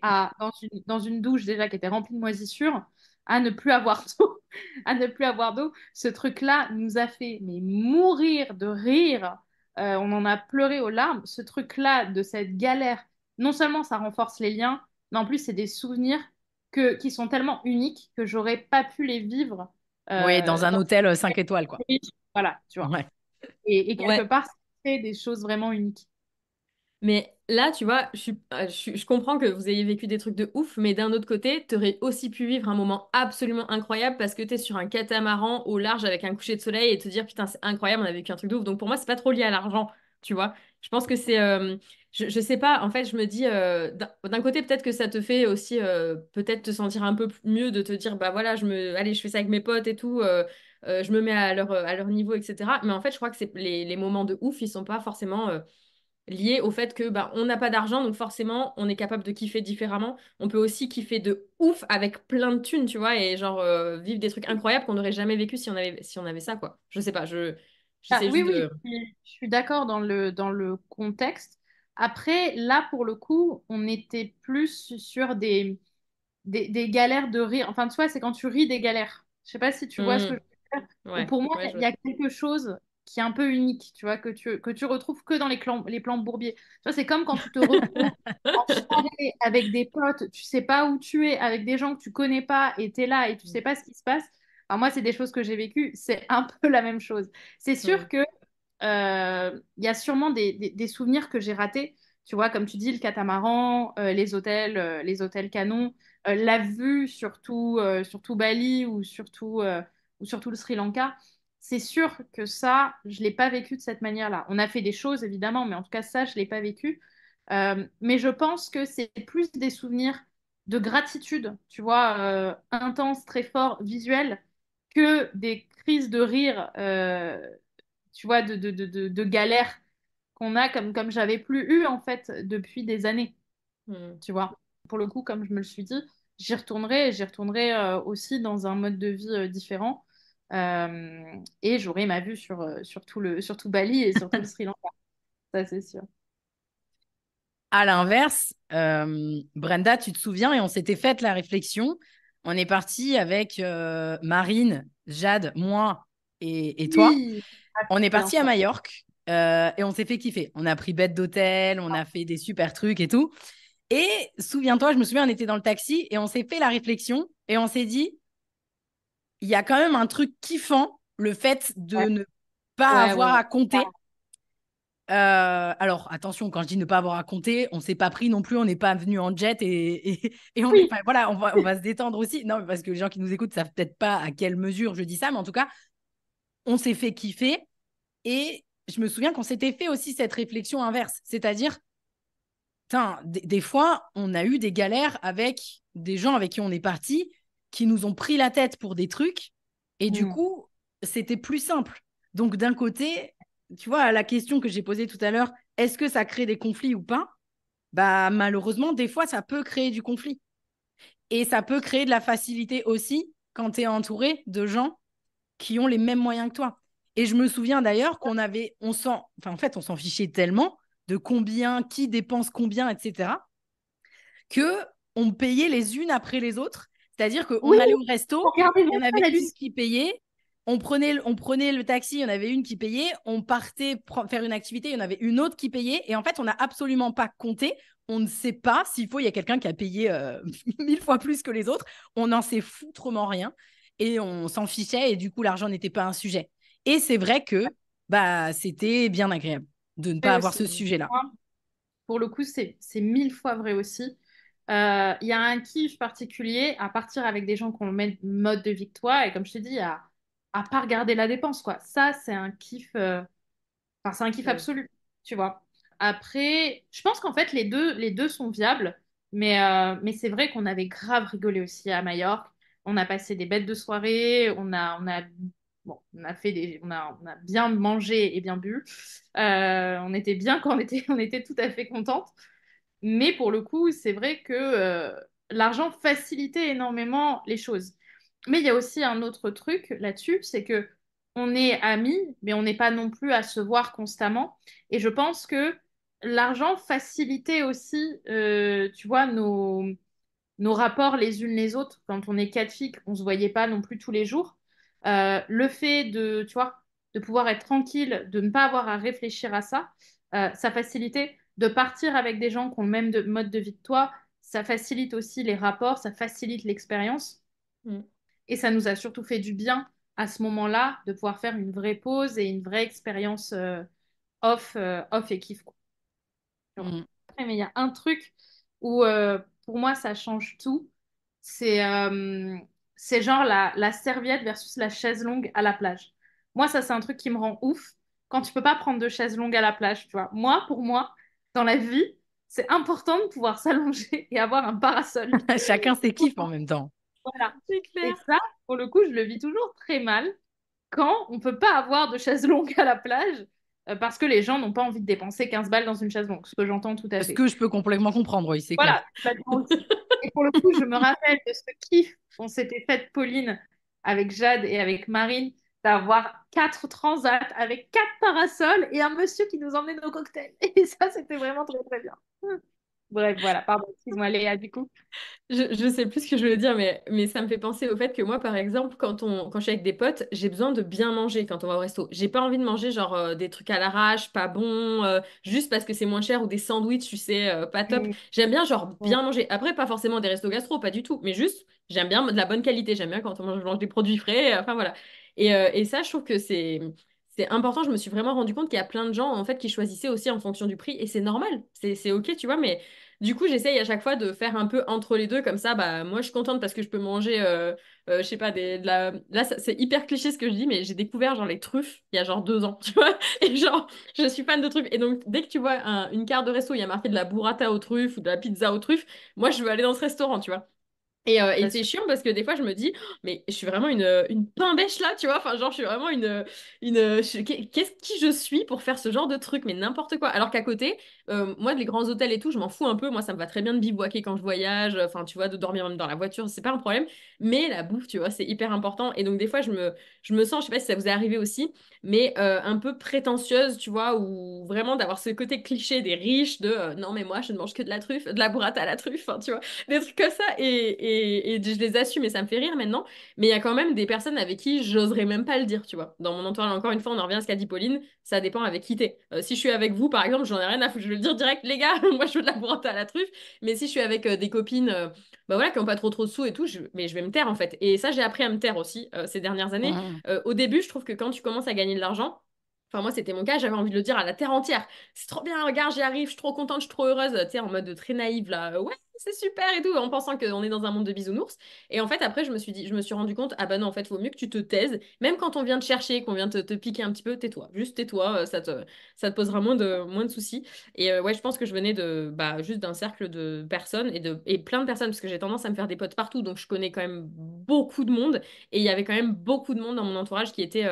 dans une douche déjà qui était remplie de moisissures, à ne plus avoir d'eau, à ne plus avoir d'eau. Ce truc-là nous a fait mais mourir de rire. On en a pleuré aux larmes. Ce truc-là, de cette galère, non seulement ça renforce les liens, mais en plus, c'est des souvenirs qui sont tellement uniques que j'aurais pas pu les vivre Oui, dans un dans hôtel 5 étoiles, quoi. voilà, tu vois. Ouais. Et quelque Ouais. part, ça crée des choses vraiment uniques. Mais là, tu vois, je comprends que vous ayez vécu des trucs de ouf, mais d'un autre côté, tu aurais aussi pu vivre un moment absolument incroyable parce que tu es sur un catamaran au large avec un coucher de soleil et te dire, putain, c'est incroyable, on a vécu un truc de ouf. Donc pour moi, c'est pas trop lié à l'argent, tu vois. Je pense que c'est. Je sais pas, en fait, je me dis, d'un côté, peut-être que ça te fait aussi peut-être te sentir un peu mieux de te dire, bah voilà, allez, je fais ça avec mes potes et tout, je me mets à leur niveau, etc. Mais en fait, je crois que les moments de ouf, ils sont pas forcément lié au fait que bah, on n'a pas d'argent, donc forcément, on est capable de kiffer différemment. On peut aussi kiffer de ouf avec plein de thunes, tu vois, et genre vivre des trucs incroyables qu'on n'aurait jamais vécu si on avait ça, quoi. Je sais pas, Ah, j'essaie oui, juste oui, de... je suis d'accord dans le contexte. Après, là, pour le coup, on était plus sur des galères de rire. Enfin, tu vois, c'est quand tu ris des galères. Je sais pas si tu vois ce que je Hmm, veux dire. Ou ouais, pour moi, ouais, je il vois. y a quelque chose qui est un peu unique, tu vois, que tu retrouves que dans les plans bourbiers. Tu vois, c'est comme quand tu te retrouves en soirée avec des potes, tu sais pas où tu es, avec des gens que tu connais pas, et tu es là et tu sais pas ce qui se passe. Alors moi, c'est des choses que j'ai vécues, c'est un peu la même chose. C'est Hmm, sûr que il y a sûrement des souvenirs que j'ai ratés. Tu vois, comme tu dis, le catamaran, les hôtels canons, la vue sur tout Bali ou surtout le Sri Lanka. C'est sûr que ça, je ne l'ai pas vécu de cette manière-là. On a fait des choses, évidemment, mais en tout cas, ça, je ne l'ai pas vécu. Mais je pense que c'est plus des souvenirs de gratitude, tu vois, intenses, très forts, visuels, que des crises de rire tu vois, de galères qu'on a comme j'avais plus eu en fait depuis des années, hmm. tu vois. Pour le coup, comme je me le suis dit, j'y retournerai aussi dans un mode de vie différent. Euh, et j'aurai ma vue sur tout Bali et sur tout le Sri Lanka, ça c'est sûr. À l'inverse, Brenda, tu te souviens, et on s'était fait la réflexion. On est parti avec Marine, Jade, moi et toi. Oui, ah, On est bien parti à ça. Majorque et on s'est fait kiffer. On a pris bête d'hôtel, on a fait des super trucs et tout. Et souviens-toi, je me souviens, on était dans le taxi et on s'est fait la réflexion et on s'est dit, il y a quand même un truc kiffant, le fait de Ouais, ne pas ouais, ouais, avoir ouais. à compter. Alors, attention, quand je dis ne pas avoir à compter, on s'est pas pris non plus, on n'est pas venu en jet et on est, Oui, enfin, voilà, on va se détendre aussi. Non, parce que les gens qui nous écoutent savent peut-être pas à quelle mesure je dis ça, mais en tout cas, on s'est fait kiffer et je me souviens qu'on s'était fait aussi cette réflexion inverse, c'est-à-dire, des fois, on a eu des galères avec des gens avec qui on est parti, qui nous ont pris la tête pour des trucs, et du mm, coup, c'était plus simple. Donc, d'un côté, tu vois, la question que j'ai posée tout à l'heure, est-ce que ça crée des conflits ou pas? Bah, malheureusement, des fois, ça peut créer du conflit. Et ça peut créer de la facilité aussi quand tu es entouré de gens qui ont les mêmes moyens que toi. Et je me souviens d'ailleurs en fait, on s'en fichait tellement de combien, qui dépense combien, etc., que on payait les unes après les autres. C'est-à-dire qu'on oui, allait au resto, regardez il y même en pas avait une là-dessus. qui payait, on prenait le taxi, il y en avait une qui payait, on partait faire une activité, il y en avait une autre qui payait, et en fait, on n'a absolument pas compté. On ne sait pas s'il faut, il y a quelqu'un qui a payé 1000 fois plus que les autres. On n'en sait foutrement rien et on s'en fichait et du coup, l'argent n'était pas un sujet. Et c'est vrai que bah, c'était bien agréable de ne pas Vrai avoir aussi. ce sujet-là. Moi, pour le coup, c'est mille fois vrai aussi. Il y a un kiff particulier à partir avec des gens qui ont le même mode de vie que toi et comme je te dis, à pas regarder la dépense, quoi. Ça, c'est un kiff, enfin, c'est un kiff Hmm. absolu, tu vois. Après, je pense qu'en fait, les deux sont viables, mais c'est vrai qu'on avait grave rigolé aussi à Majorque. On a passé des bêtes de soirée, bon, on a bien mangé et bien bu. On était bien quand on était tout à fait contente. Mais pour le coup, c'est vrai que l'argent facilitait énormément les choses. Mais il y a aussi un autre truc là-dessus, c'est que on est amis, mais on n'est pas non plus à se voir constamment. Et je pense que l'argent facilitait aussi, tu vois, nos rapports les unes les autres. Quand on est quatre filles, on se voyait pas non plus tous les jours. Le fait tu vois, de pouvoir être tranquille, de ne pas avoir à réfléchir à ça, ça facilitait. de partir avec des gens qui ont le même mode de vie que toi, ça facilite aussi les rapports, ça facilite l'expérience. Mm. Et ça nous a surtout fait du bien à ce moment-là de pouvoir faire une vraie pause et une vraie expérience off et kiff, quoi. Genre. Mm. Mais il y a un truc où pour moi ça change tout. C'est c'est genre la serviette versus la chaise longue à la plage. Moi, ça, c'est un truc qui me rend ouf quand tu peux pas prendre de chaise longue à la plage, tu vois. Moi, pour moi, dans la vie, c'est important de pouvoir s'allonger et avoir un parasol. Chacun ses kiffs en même temps. Voilà. C'est Et clair. ça, pour le coup, je le vis toujours très mal quand on peut pas avoir de chaise longue à la plage parce que les gens n'ont pas envie de dépenser 15 balles dans une chaise longue, ce que j'entends tout à Ce fait. que je peux complètement comprendre, oui, c'est clair. Voilà, complètement aussi. Et pour le coup, je me rappelle de ce kiff qu'on s'était fait, Pauline, avec Jade et avec Marine, d'avoir 4 transats avec 4 parasols et un monsieur qui nous emmenait nos cocktails. Et ça, c'était vraiment très, très bien. Bref, voilà, pardon, excuse-moi Léa, du coup. Je sais plus ce que je veux dire, mais ça me fait penser au fait que moi, par exemple, quand je suis avec des potes, j'ai besoin de bien manger quand on va au resto. J'ai pas envie de manger genre des trucs à l'arrache, pas bons, juste parce que c'est moins cher ou des sandwichs, tu sais, pas top. Mm. J'aime bien genre Ouais. bien manger. Après, pas forcément des restos gastro, pas du tout, mais juste, j'aime bien de la bonne qualité. J'aime bien quand on mange des produits frais, enfin voilà. Et ça, je trouve que c'est important. Je me suis vraiment rendu compte qu'il y a plein de gens en fait qui choisissaient aussi en fonction du prix et c'est normal. C'est OK, tu vois, mais. Du coup, j'essaye à chaque fois de faire un peu entre les deux, comme ça, bah, moi, je suis contente parce que je peux manger, je sais pas, là, c'est hyper cliché ce que je dis, mais j'ai découvert, genre, les truffes il y a, genre, 2 ans, tu vois, et genre, je suis fan de truffes, et donc, dès que tu vois une carte de resto, il y a marqué de la burrata aux truffes ou de la pizza aux truffes, moi, je veux aller dans ce restaurant, tu vois. Et Bah, c'est super. chiant parce que des fois je me dis, oh, mais je suis vraiment une pain-bêche là, tu vois. Enfin, genre, je suis vraiment qui je suis pour faire ce genre de truc, mais n'importe quoi. Alors qu'à côté, moi, les grands hôtels et tout, je m'en fous un peu. Moi, ça me va très bien de bivouaquer quand je voyage. Enfin, tu vois, de dormir même dans la voiture, c'est pas un problème. Mais la bouffe, tu vois, c'est hyper important. Et donc, des fois, je me sens, je sais pas si ça vous est arrivé aussi, mais un peu prétentieuse, tu vois, ou vraiment d'avoir ce côté cliché des riches de non, mais moi, je ne mange que de la truffe, de la burrata à la truffe, hein, tu vois des trucs comme ça et je les assume et ça me fait rire maintenant. Mais il y a quand même des personnes avec qui j'oserais même pas le dire, tu vois. Dans mon entourage, encore une fois, on en revient à ce qu'a dit Pauline, ça dépend avec qui t'es. Si je suis avec vous, par exemple, j'en ai rien à foutre, je vais le dire direct, les gars, moi je veux de la burrata à la truffe. Mais si je suis avec des copines, bah voilà, qui ont pas trop de sous et tout, mais je vais me taire en fait. Et ça, j'ai appris à me taire aussi ces dernières années. Mm. Au début, je trouve que quand tu commences à gagner de l'argent, enfin, moi, c'était mon cas, j'avais envie de le dire à la terre entière. C'est trop bien, regarde, j'y arrive, je suis trop contente, je suis trop heureuse, tu sais, en mode très naïve, là. Ouais, c'est super et tout, en pensant qu'on est dans un monde de bisounours. Et en fait, après, je me suis rendu compte, ah bah non, en fait, vaut mieux que tu te taises. Même quand on vient te chercher, qu'on vient te piquer un petit peu, tais-toi. Juste tais-toi, ça te posera moins de soucis. Et ouais, je pense que je venais bah, juste d'un cercle de personnes et plein de personnes, parce que j'ai tendance à me faire des potes partout, donc je connais quand même beaucoup de monde. Et il y avait quand même beaucoup de monde dans mon entourage qui était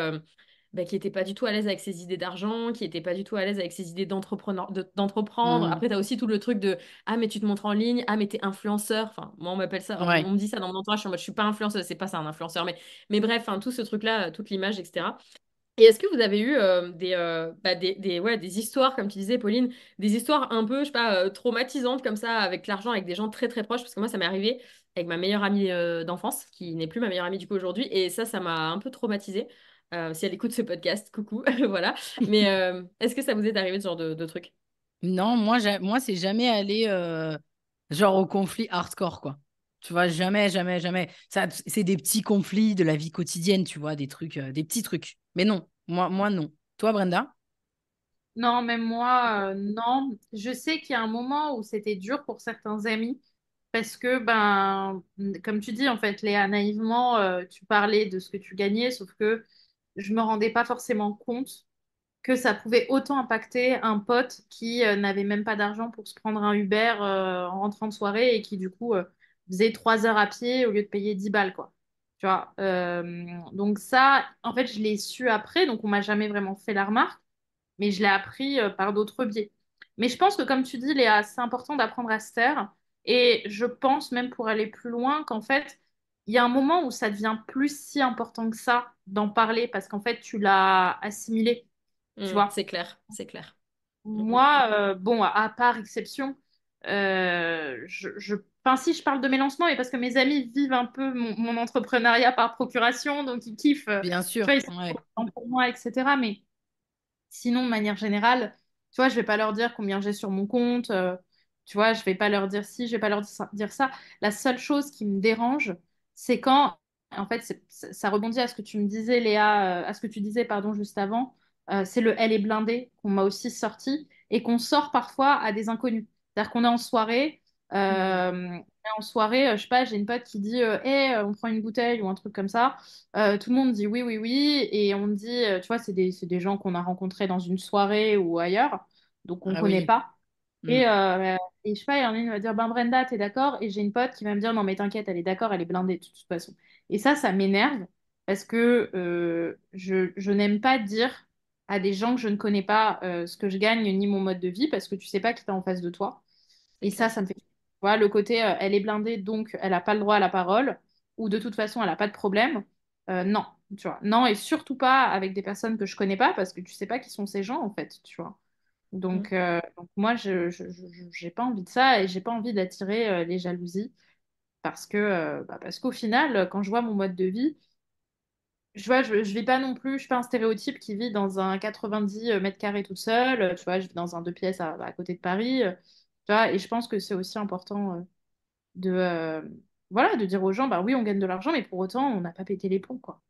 pas du tout à l'aise avec ses idées d'argent, qui était pas du tout à l'aise avec ses idées d'entreprendre. Mm. Après, tu as aussi tout le truc de ah, mais tu te montres en ligne, ah, mais t'es influenceur. Enfin, moi, on m'appelle ça, on Ouais. me dit ça dans mon entourage, je suis en mode, je suis pas influenceuse, c'est pas ça un influenceur, mais bref, hein, tout ce truc-là, toute l'image, etc. Et est-ce que vous avez eu ouais, des histoires, comme tu disais, Pauline, des histoires un peu, je sais pas, traumatisantes comme ça, avec l'argent, avec des gens très très proches? Parce que moi, ça m'est arrivé avec ma meilleure amie d'enfance, qui n'est plus ma meilleure amie du coup aujourd'hui, et ça m'a un peu traumatisée. Si elle écoute ce podcast, coucou, voilà. Mais est-ce que ça vous est arrivé ce genre de truc? Non, moi, c'est jamais allé genre au conflit hardcore, quoi. Tu vois, jamais, jamais, jamais. Ça, c'est des petits conflits de la vie quotidienne, tu vois, des trucs, des petits trucs. Mais non, moi, non. Toi, Brenda? Non, même moi, non. Je sais qu'il y a un moment où c'était dur pour certains amis parce que, ben, comme tu dis, en fait, Léa, naïvement, tu parlais de ce que tu gagnais, sauf que je me rendais pas forcément compte que ça pouvait autant impacter un pote qui n'avait même pas d'argent pour se prendre un Uber en rentrant de soirée et qui, du coup, faisait 3 heures à pied au lieu de payer 10 balles, quoi. Tu vois, donc ça, en fait, je l'ai su après, donc on m'a jamais vraiment fait la remarque mais je l'ai appris par d'autres biais. Mais je pense que, comme tu dis, Léa, c'est important d'apprendre à se taire. Et je pense, même pour aller plus loin, qu'en fait, il y a un moment où ça devient plus si important que ça d'en parler parce qu'en fait, tu l'as assimilé, tu vois. C'est clair, c'est clair. Mm. Moi, bon, à part exception, enfin, si je parle de mes lancements, mais parce que mes amis vivent un peu mon entrepreneuriat par procuration, donc ils kiffent, Bien tu sûr, vois, ils sont ouais. contents pour moi, etc. Mais sinon, de manière générale, Tu vois, je vais pas leur dire combien j'ai sur mon compte. Tu vois, je vais pas leur dire ci, je vais pas leur dire ça. La seule chose qui me dérange, c'est quand, en fait, ça rebondit à ce que tu me disais, Léa, à ce que tu disais, pardon, juste avant. C'est le Elle est blindée qu'on m'a aussi sorti et qu'on sort parfois à des inconnus. C'est-à-dire qu'on est en soirée. Je sais pas, j'ai une pote qui dit hey, on prend une bouteille ou un truc comme ça. Tout le monde dit oui, oui, oui. Et on dit, tu vois, c'est des gens qu'on a rencontrés dans une soirée ou ailleurs, donc on ne Ah connaît oui. pas. Mm. Et je sais pas, il y en a une qui va dire, ben Brenda, t'es d'accord? Et j'ai une pote qui va me dire, non, mais t'inquiète, elle est d'accord, elle est blindée de toute façon. Et ça m'énerve parce que je n'aime pas dire à des gens que je ne connais pas ce que je gagne ni mon mode de vie parce que tu sais pas qui t'es en face de toi. C'est Et ça, clair. ça me fait. Tu vois, le côté, elle est blindée, donc elle n'a pas le droit à la parole, ou de toute façon, elle n'a pas de problème. Non, tu vois. Non, et surtout pas avec des personnes que je connais pas, parce que tu sais pas qui sont ces gens, en fait, tu vois. Mm. Donc moi, j'ai pas envie de ça, et j'ai pas envie d'attirer les jalousies, parce qu'au final, quand je vois mon mode de vie, je vois, je vis pas non plus, je suis pas un stéréotype qui vit dans un 90 mètres carrés toute seule, tu vois, je vis dans un deux pièces à côté de Paris, tu vois, et je pense que c'est aussi important de, voilà, de dire aux gens, bah oui, on gagne de l'argent, mais pour autant, on n'a pas pété les plombs, quoi.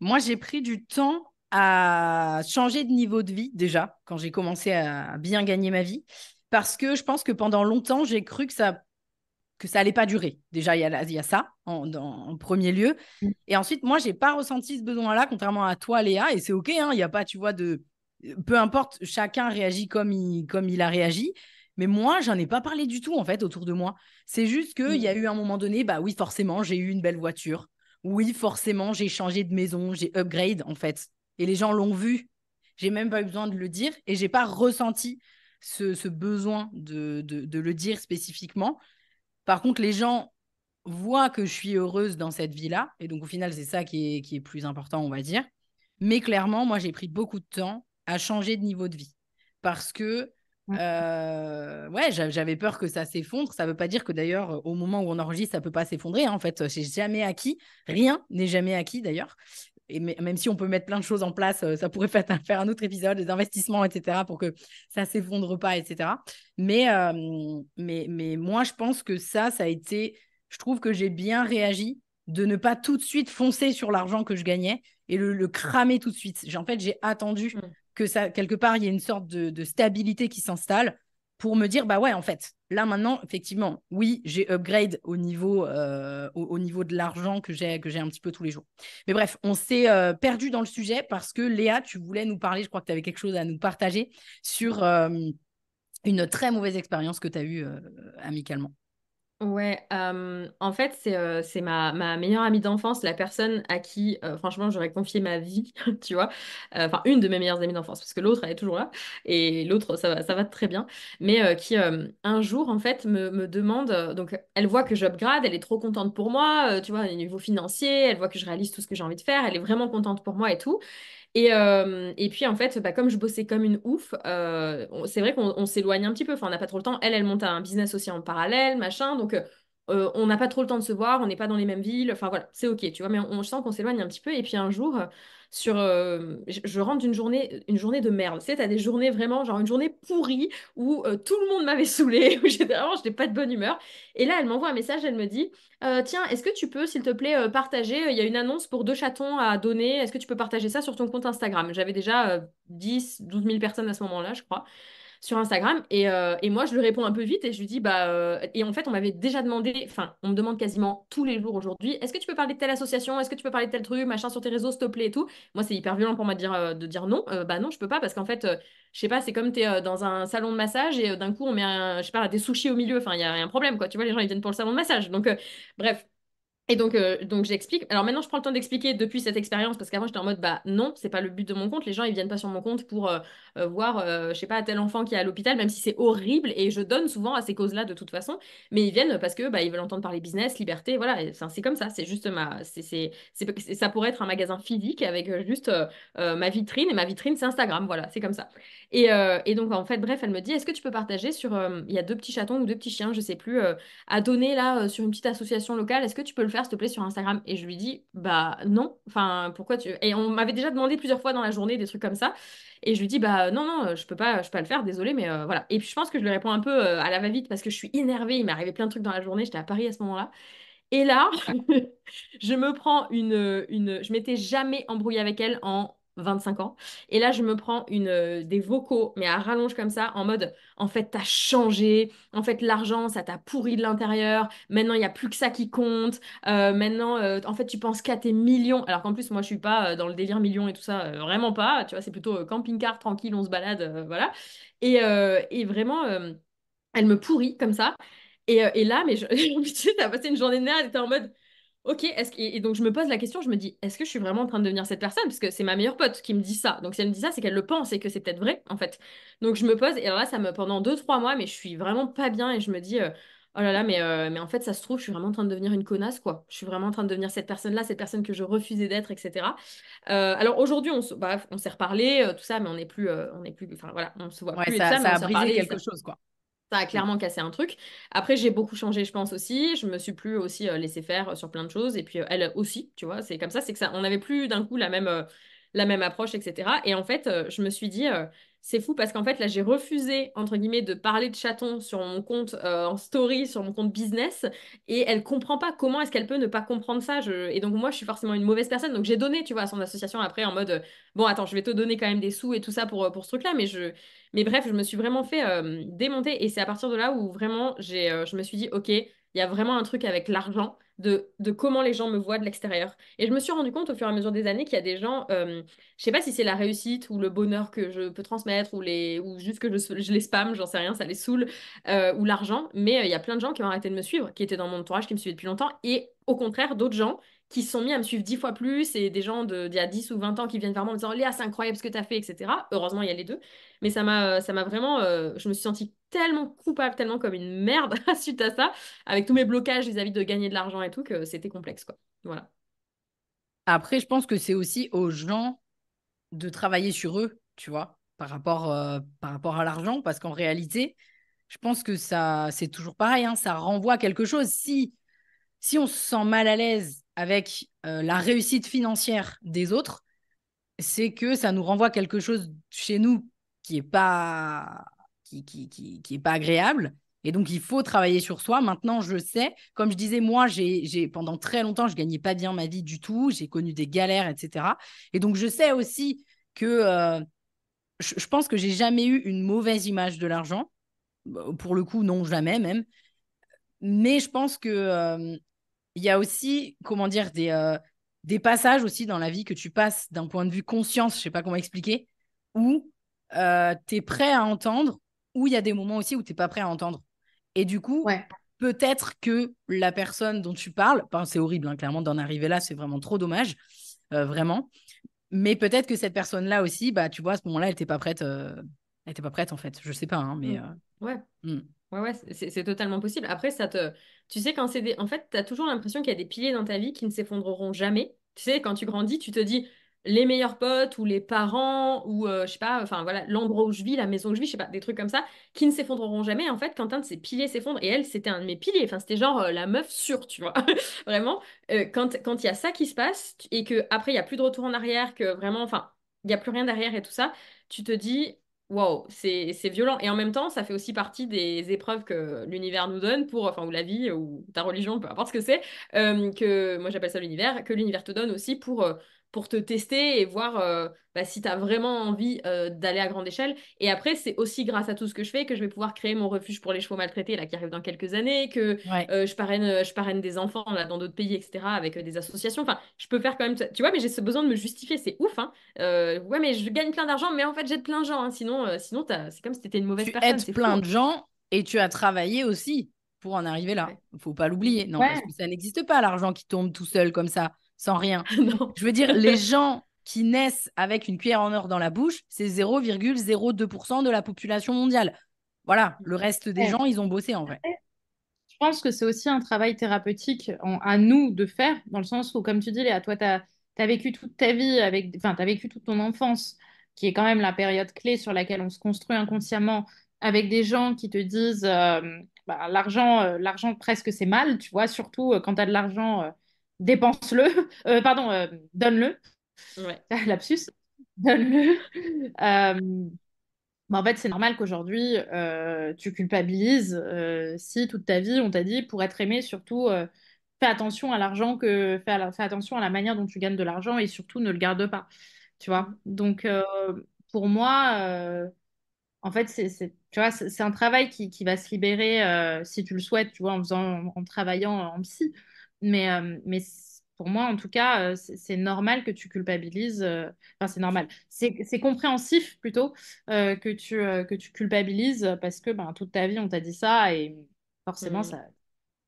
Moi, j'ai pris du temps à changer de niveau de vie déjà, quand j'ai commencé à bien gagner ma vie, parce que je pense que pendant longtemps, j'ai cru que ça allait pas durer. Déjà, il y a ça en premier lieu. Mm. Et ensuite, moi, j'ai pas ressenti ce besoin-là, contrairement à toi, Léa, et c'est OK, hein, il n'y a pas, tu vois, de... Peu importe, chacun réagit comme il a réagi. Mais moi, j'en ai pas parlé du tout, en fait, autour de moi. C'est juste qu'il y Mm. a eu un moment donné, bah oui, forcément, j'ai eu une belle voiture. Oui, forcément, j'ai changé de maison, j'ai upgrade, en fait. Et les gens l'ont vu. J'ai même pas eu besoin de le dire et j'ai pas ressenti ce besoin de le dire spécifiquement. Par contre, les gens voient que je suis heureuse dans cette vie-là. Et donc, au final, c'est ça qui est plus important, on va dire. Mais clairement, moi, j'ai pris beaucoup de temps à changer de niveau de vie. Parce que, Mm. ouais, j'avais peur que ça s'effondre. Ça ne veut pas dire que d'ailleurs, au moment où on enregistre, ça ne peut pas s'effondrer, hein. En fait, c'est jamais acquis. Rien n'est jamais acquis, d'ailleurs. Et même si on peut mettre plein de choses en place, ça pourrait faire un autre épisode, des investissements, etc., pour que ça ne s'effondre pas, etc. Mais moi, je pense que ça a été. Je trouve que j'ai bien réagi de ne pas tout de suite foncer sur l'argent que je gagnais et le cramer tout de suite. En fait, j'ai attendu Mm. que ça, quelque part, il y ait une sorte de stabilité qui s'installe pour me dire, bah ouais, en fait, là maintenant, effectivement, oui, j'ai upgrade au niveau de l'argent que j'ai un petit peu tous les jours. Mais bref, on s'est perdu dans le sujet parce que Léa, tu voulais nous parler, je crois que tu avais quelque chose à nous partager sur une très mauvaise expérience que tu as eue amicalement. Ouais, en fait, c'est ma meilleure amie d'enfance, la personne à qui, franchement, j'aurais confié ma vie, tu vois. Enfin, une de mes meilleures amies d'enfance, parce que l'autre, elle est toujours là, et l'autre, ça va très bien. Mais qui, un jour, en fait, me demande, donc, elle voit que j'upgrade, elle est trop contente pour moi, tu vois, au niveau financier, elle voit que je réalise tout ce que j'ai envie de faire, elle est vraiment contente pour moi et tout. Et puis en fait, bah, comme je bossais comme une ouf, c'est vrai qu'on s'éloigne un petit peu. Enfin, on n'a pas trop le temps. Elle monte un business aussi en parallèle, machin. Donc, on n'a pas trop le temps de se voir. On n'est pas dans les mêmes villes. Enfin voilà, c'est ok, tu vois. Mais on sent qu'on s'éloigne un petit peu. Et puis un jour, je rentre une journée de merde. Tu sais, t'as des journées vraiment, genre une journée pourrie où tout le monde m'avait saoulée, où j'étais pas de bonne humeur. Et là, elle m'envoie un message. Elle me dit. Tiens, est-ce que tu peux, s'il te plaît, partager? Il y a une annonce pour deux chatons à donner. Est-ce que tu peux partager ça sur ton compte Instagram? J'avais déjà 10, 12 000 personnes à ce moment-là, je crois, sur Instagram. Et moi, je lui réponds un peu vite et je lui dis, bah, et en fait, on m'avait déjà demandé, enfin, on me demande quasiment tous les jours aujourd'hui, est-ce que tu peux parler de telle association? Est-ce que tu peux parler de tel truc, machin, sur tes réseaux, s'il te plaît, et tout. Moi, c'est hyper violent pour moi de dire non. Bah non, je peux pas parce qu'en fait, je sais pas, c'est comme t'es dans un salon de massage et d'un coup, on met je sais pas, des sushis au milieu. Enfin, il y a un problème, quoi. Tu vois, les gens, ils viennent pour le salon de massage. Donc, bref. Et donc j'explique. Alors maintenant, je prends le temps d'expliquer depuis cette expérience parce qu'avant, j'étais en mode, bah non, c'est pas le but de mon compte. Les gens, ils viennent pas sur mon compte pour voir, je sais pas, tel enfant qui est à l'hôpital, même si c'est horrible. Et je donne souvent à ces causes-là de toute façon. Mais ils viennent parce que bah, ils veulent entendre parler business, liberté, voilà. Et, enfin, c'est comme ça. C'est juste ça pourrait être un magasin physique avec juste ma vitrine. Et ma vitrine, c'est Instagram. Voilà, c'est comme ça. Et donc, en fait, bref, elle me dit, est-ce que tu peux partager sur. Il y a deux petits chatons ou deux petits chiens, je sais plus, à donner là sur une petite association locale. Est-ce que tu peux le faire, s'il te plaît, sur Instagram? Et je lui dis, bah non. Enfin, pourquoi tu... Et on m'avait déjà demandé plusieurs fois dans la journée des trucs comme ça. Et je lui dis, bah non, non, je peux pas le faire, désolé, mais voilà. Et puis je pense que je lui réponds un peu à la va-vite parce que je suis énervée. Il m'est arrivé plein de trucs dans la journée. J'étais à Paris à ce moment-là. Et là, je me prends une... Je m'étais jamais embrouillée avec elle en 25 ans. Et là, je me prends des vocaux, mais à rallonge comme ça, en mode, en fait, t'as changé. En fait, l'argent, ça t'a pourri de l'intérieur. Maintenant, il n'y a plus que ça qui compte. Maintenant, en fait, tu penses qu'à tes millions. Alors qu'en plus, moi, je suis pas dans le délire millions et tout ça. Vraiment pas. Tu vois, c'est plutôt camping-car, tranquille, on se balade. Voilà. Et vraiment, elle me pourrit comme ça. Et là, mais tu sais, t'as passé une journée de merde et t'es en mode, ok, et donc je me pose la question, je me dis, est-ce que je suis vraiment en train de devenir cette personne? Parce que c'est ma meilleure pote qui me dit ça. Donc si elle me dit ça, c'est qu'elle le pense et que c'est peut-être vrai, en fait. Donc je me pose, et alors là, pendant 2, 3 mois, mais je suis vraiment pas bien et je me dis, oh là là, mais en fait, ça se trouve, je suis vraiment en train de devenir une connasse, quoi. Je suis vraiment en train de devenir cette personne-là, cette personne que je refusais d'être, etc. Alors aujourd'hui, on s'est reparlé, tout ça, mais enfin voilà, on se voit Ouais, plus et tout ça, mais ça on a s'est brisé reparlé. quelque chose, quoi. Ça a Mm. clairement cassé un truc. Après, j'ai beaucoup changé, je pense aussi. Je me suis plus aussi laissé faire sur plein de choses. Et puis, elle aussi, tu vois. C'est comme ça, c'est que ça, on n'avait plus d'un coup la même approche, etc. Et en fait, je me suis dit, c'est fou parce qu'en fait, là, j'ai refusé, entre guillemets, de parler de chaton sur mon compte en story, sur mon compte business. Et elle comprend pas comment est-ce qu'elle peut ne pas comprendre ça. Et donc, moi, je suis forcément une mauvaise personne. Donc, j'ai donné, tu vois, à son association après en mode, bon, attends, je vais te donner quand même des sous et tout ça pour ce truc-là. Mais bref, je me suis vraiment fait démonter et c'est à partir de là où vraiment je me suis dit, ok, il y a vraiment un truc avec l'argent, de comment les gens me voient de l'extérieur. Et je me suis rendu compte au fur et à mesure des années qu'il y a des gens, je sais pas si c'est la réussite ou le bonheur que je peux transmettre ou juste que je les spam, j'en sais rien, ça les saoule, ou l'argent, mais il y a plein de gens qui ont arrêté de me suivre, qui étaient dans mon entourage, qui me suivaient depuis longtemps, et au contraire, d'autres gens qui se sont mis à me suivre 10 fois plus et des gens d'il y a 10 ou 20 ans qui viennent vers moi en me disant Léa, c'est incroyable ce que tu as fait, etc. Heureusement, il y a les deux. Mais ça m'a vraiment, je me suis sentie tellement coupable, tellement comme une merde suite à ça, avec tous mes blocages vis-à-vis de gagner de l'argent et tout, que c'était complexe, quoi. Voilà. Après, je pense que c'est aussi aux gens de travailler sur eux, tu vois, par rapport à l'argent, parce qu'en réalité, je pense que ça, c'est toujours pareil, hein, ça renvoie à quelque chose. Si on se sent mal à l'aise avec la réussite financière des autres, c'est que ça nous renvoie quelque chose chez nous qui est pas, qui est pas agréable. Et donc, il faut travailler sur soi. Maintenant, je sais, comme je disais, moi, pendant très longtemps, je gagnais pas bien ma vie du tout. J'ai connu des galères, etc. Et donc, je sais aussi que je pense que j'ai jamais eu une mauvaise image de l'argent. Pour le coup, non, jamais même. Mais je pense que il y a aussi, comment dire, des passages aussi dans la vie que tu passes d'un point de vue conscience, je sais pas comment expliquer, où tu es prêt à entendre, ou il y a des moments aussi où tu n'es pas prêt à entendre. Et du coup, Ouais. peut-être que la personne dont tu parles, enfin, c'est horrible, hein, clairement, d'en arriver là, c'est vraiment trop dommage, vraiment. Mais peut-être que cette personne-là aussi, bah, tu vois, à ce moment-là, elle était pas prête en fait. Je sais pas, hein, Mm. mais Ouais. hmm. Ouais, ouais, c'est totalement possible. Après, tu sais, en fait, tu as toujours l'impression qu'il y a des piliers dans ta vie qui ne s'effondreront jamais. Tu sais, quand tu grandis, tu te dis les meilleurs potes ou les parents ou, je sais pas, enfin voilà, l'endroit où je vis, la maison où je vis, je sais pas, des trucs comme ça qui ne s'effondreront jamais. En fait, quand un de ces piliers s'effondre, et elle, c'était un de mes piliers, enfin, c'était genre la meuf sûre, tu vois. Vraiment, quand il y a ça qui se passe et que après il y a plus de retour en arrière, que vraiment, enfin, il y a plus rien derrière et tout ça, tu te dis. Wow, c'est violent. Et en même temps, ça fait aussi partie des épreuves que l'univers nous donne ou la vie, ou ta religion, peu importe ce que c'est, que moi j'appelle ça l'univers, que l'univers te donne aussi pour te tester et voir bah, si tu as vraiment envie d'aller à grande échelle. Et après, c'est aussi grâce à tout ce que je fais que je vais pouvoir créer mon refuge pour les chevaux maltraités là, qui arrive dans quelques années, que Ouais. je parraine des enfants là, dans d'autres pays, etc., avec des associations. Enfin, je peux faire quand même, tu vois, mais j'ai ce besoin de me justifier, c'est ouf, hein. Ouais, mais je gagne plein d'argent, mais en fait, j'aide plein de gens, hein. Sinon c'est comme si t'étais une mauvaise Tu personne, aides c'est fou, plein hein. de gens et tu as travaillé aussi pour en arriver là. Ouais. Faut pas Mm. l'oublier. Non, parce Ouais. que ça n'existe pas, l'argent qui tombe tout seul comme ça, sans rien. Non. Je veux dire, les gens qui naissent avec une cuillère en or dans la bouche, c'est 0,02% de la population mondiale. Voilà, le reste des Ouais. gens, ils ont bossé en vrai. Je pense que c'est aussi un travail thérapeutique à nous de faire, dans le sens où, comme tu dis, Léa, toi, tu as vécu toute ta vie enfin, tu as vécu toute ton enfance, qui est quand même la période clé sur laquelle on se construit inconsciemment, avec des gens qui te disent bah, l'argent presque c'est mal, tu vois, surtout quand tu as de l'argent. dépense-le, pardon, donne-le, Ouais. lapsus, donne-le. Mais en fait, c'est normal qu'aujourd'hui, tu culpabilises si toute ta vie, on t'a dit, pour être aimé, surtout, fais attention à l'argent fais attention à la manière dont tu gagnes de l'argent et surtout ne le garde pas, tu vois. Mhm. Donc, pour moi, en fait, tu vois, c'est un travail qui va se libérer si tu le souhaites, tu vois, en travaillant en psy. Pour moi, en tout cas, c'est normal que tu culpabilises. Enfin, c'est normal. C'est compréhensif plutôt que tu culpabilises parce que ben, toute ta vie, on t'a dit ça et forcément, Mhm. ça.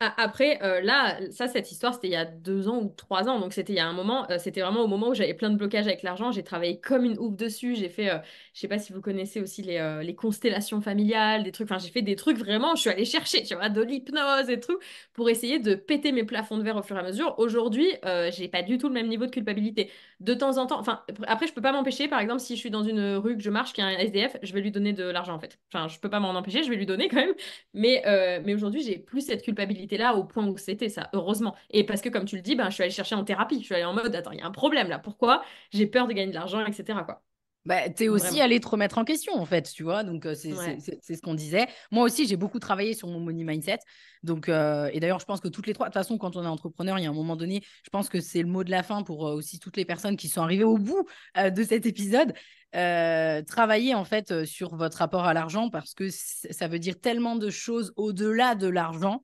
Après, là, ça, cette histoire, c'était il y a 2 ans ou 3 ans, donc c'était il y a un moment, c'était vraiment au moment où j'avais plein de blocages avec l'argent, j'ai travaillé comme une ouf dessus, j'ai fait, je sais pas si vous connaissez aussi les constellations familiales, des trucs, enfin j'ai fait des trucs vraiment, je suis allée chercher, tu vois, de l'hypnose et tout, pour essayer de péter mes plafonds de verre au fur et à mesure. Aujourd'hui, j'ai pas du tout le même niveau de culpabilité. De temps en temps, enfin après, je peux pas m'empêcher, par exemple, si je suis dans une rue que je marche, qu'il y a un SDF, je vais lui donner de l'argent en fait. Enfin, je peux pas m'en empêcher, je vais lui donner quand même. Mais aujourd'hui, j'ai plus cette culpabilité-là au point où c'était ça, heureusement. Et parce que, comme tu le dis, ben, je suis allée chercher en thérapie. Je suis allée en mode, attends, il y a un problème là. Pourquoi? J'ai peur de gagner de l'argent, etc. quoi. Bah, t'es aussi Vraiment. allé te remettre en question, en fait, tu vois. Donc, Ouais. c'est ce qu'on disait. Moi aussi, j'ai beaucoup travaillé sur mon money mindset. Donc, et d'ailleurs, je pense que toutes les trois, de toute façon, quand on est entrepreneur, il y a un moment donné, je pense que c'est le mot de la fin pour aussi toutes les personnes qui sont arrivées au bout de cet épisode. Travailler, en fait, sur votre rapport à l'argent parce que ça veut dire tellement de choses au-delà de l'argent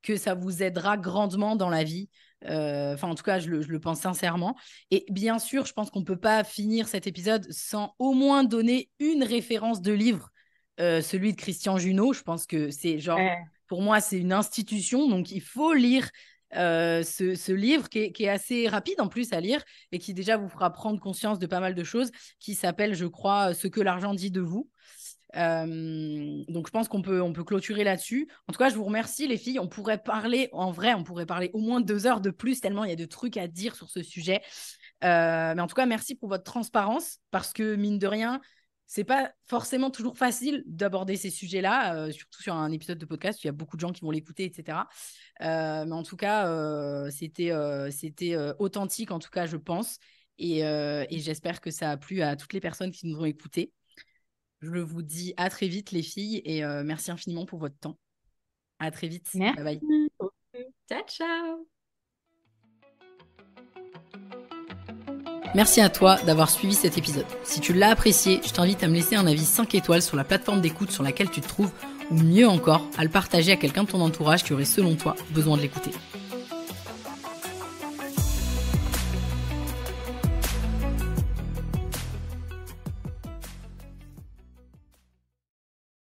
que ça vous aidera grandement dans la vie. Enfin, en tout cas, je le pense sincèrement. Et bien sûr, je pense qu'on ne peut pas finir cet épisode sans au moins donner une référence de livre, celui de Christian Junot. Je pense que c'est genre, Ouais. pour moi, c'est une institution, donc il faut lire ce livre qui est assez rapide en plus à lire et qui déjà vous fera prendre conscience de pas mal de choses, qui s'appelle, je crois, Ce que l'argent dit de vous. Donc je pense qu'on peut clôturer là-dessus. En tout cas, je vous remercie les filles. On pourrait parler, en vrai, on pourrait parler au moins 2 heures de plus, tellement il y a de trucs à dire sur ce sujet. Mais en tout cas, merci pour votre transparence, parce que mine de rien, c'est pas forcément toujours facile d'aborder ces sujets-là, surtout sur un épisode de podcast, il y a beaucoup de gens qui vont l'écouter, etc. Mais en tout cas, c'était authentique, en tout cas, je pense. Et j'espère que ça a plu à toutes les personnes qui nous ont écoutés. Je vous dis à très vite, les filles, et merci infiniment pour votre temps. À très vite. Bye bye. Merci. Ciao, ciao! Merci à toi d'avoir suivi cet épisode. Si tu l'as apprécié, je t'invite à me laisser un avis 5 étoiles sur la plateforme d'écoute sur laquelle tu te trouves, ou mieux encore, à le partager à quelqu'un de ton entourage qui aurait selon toi besoin de l'écouter.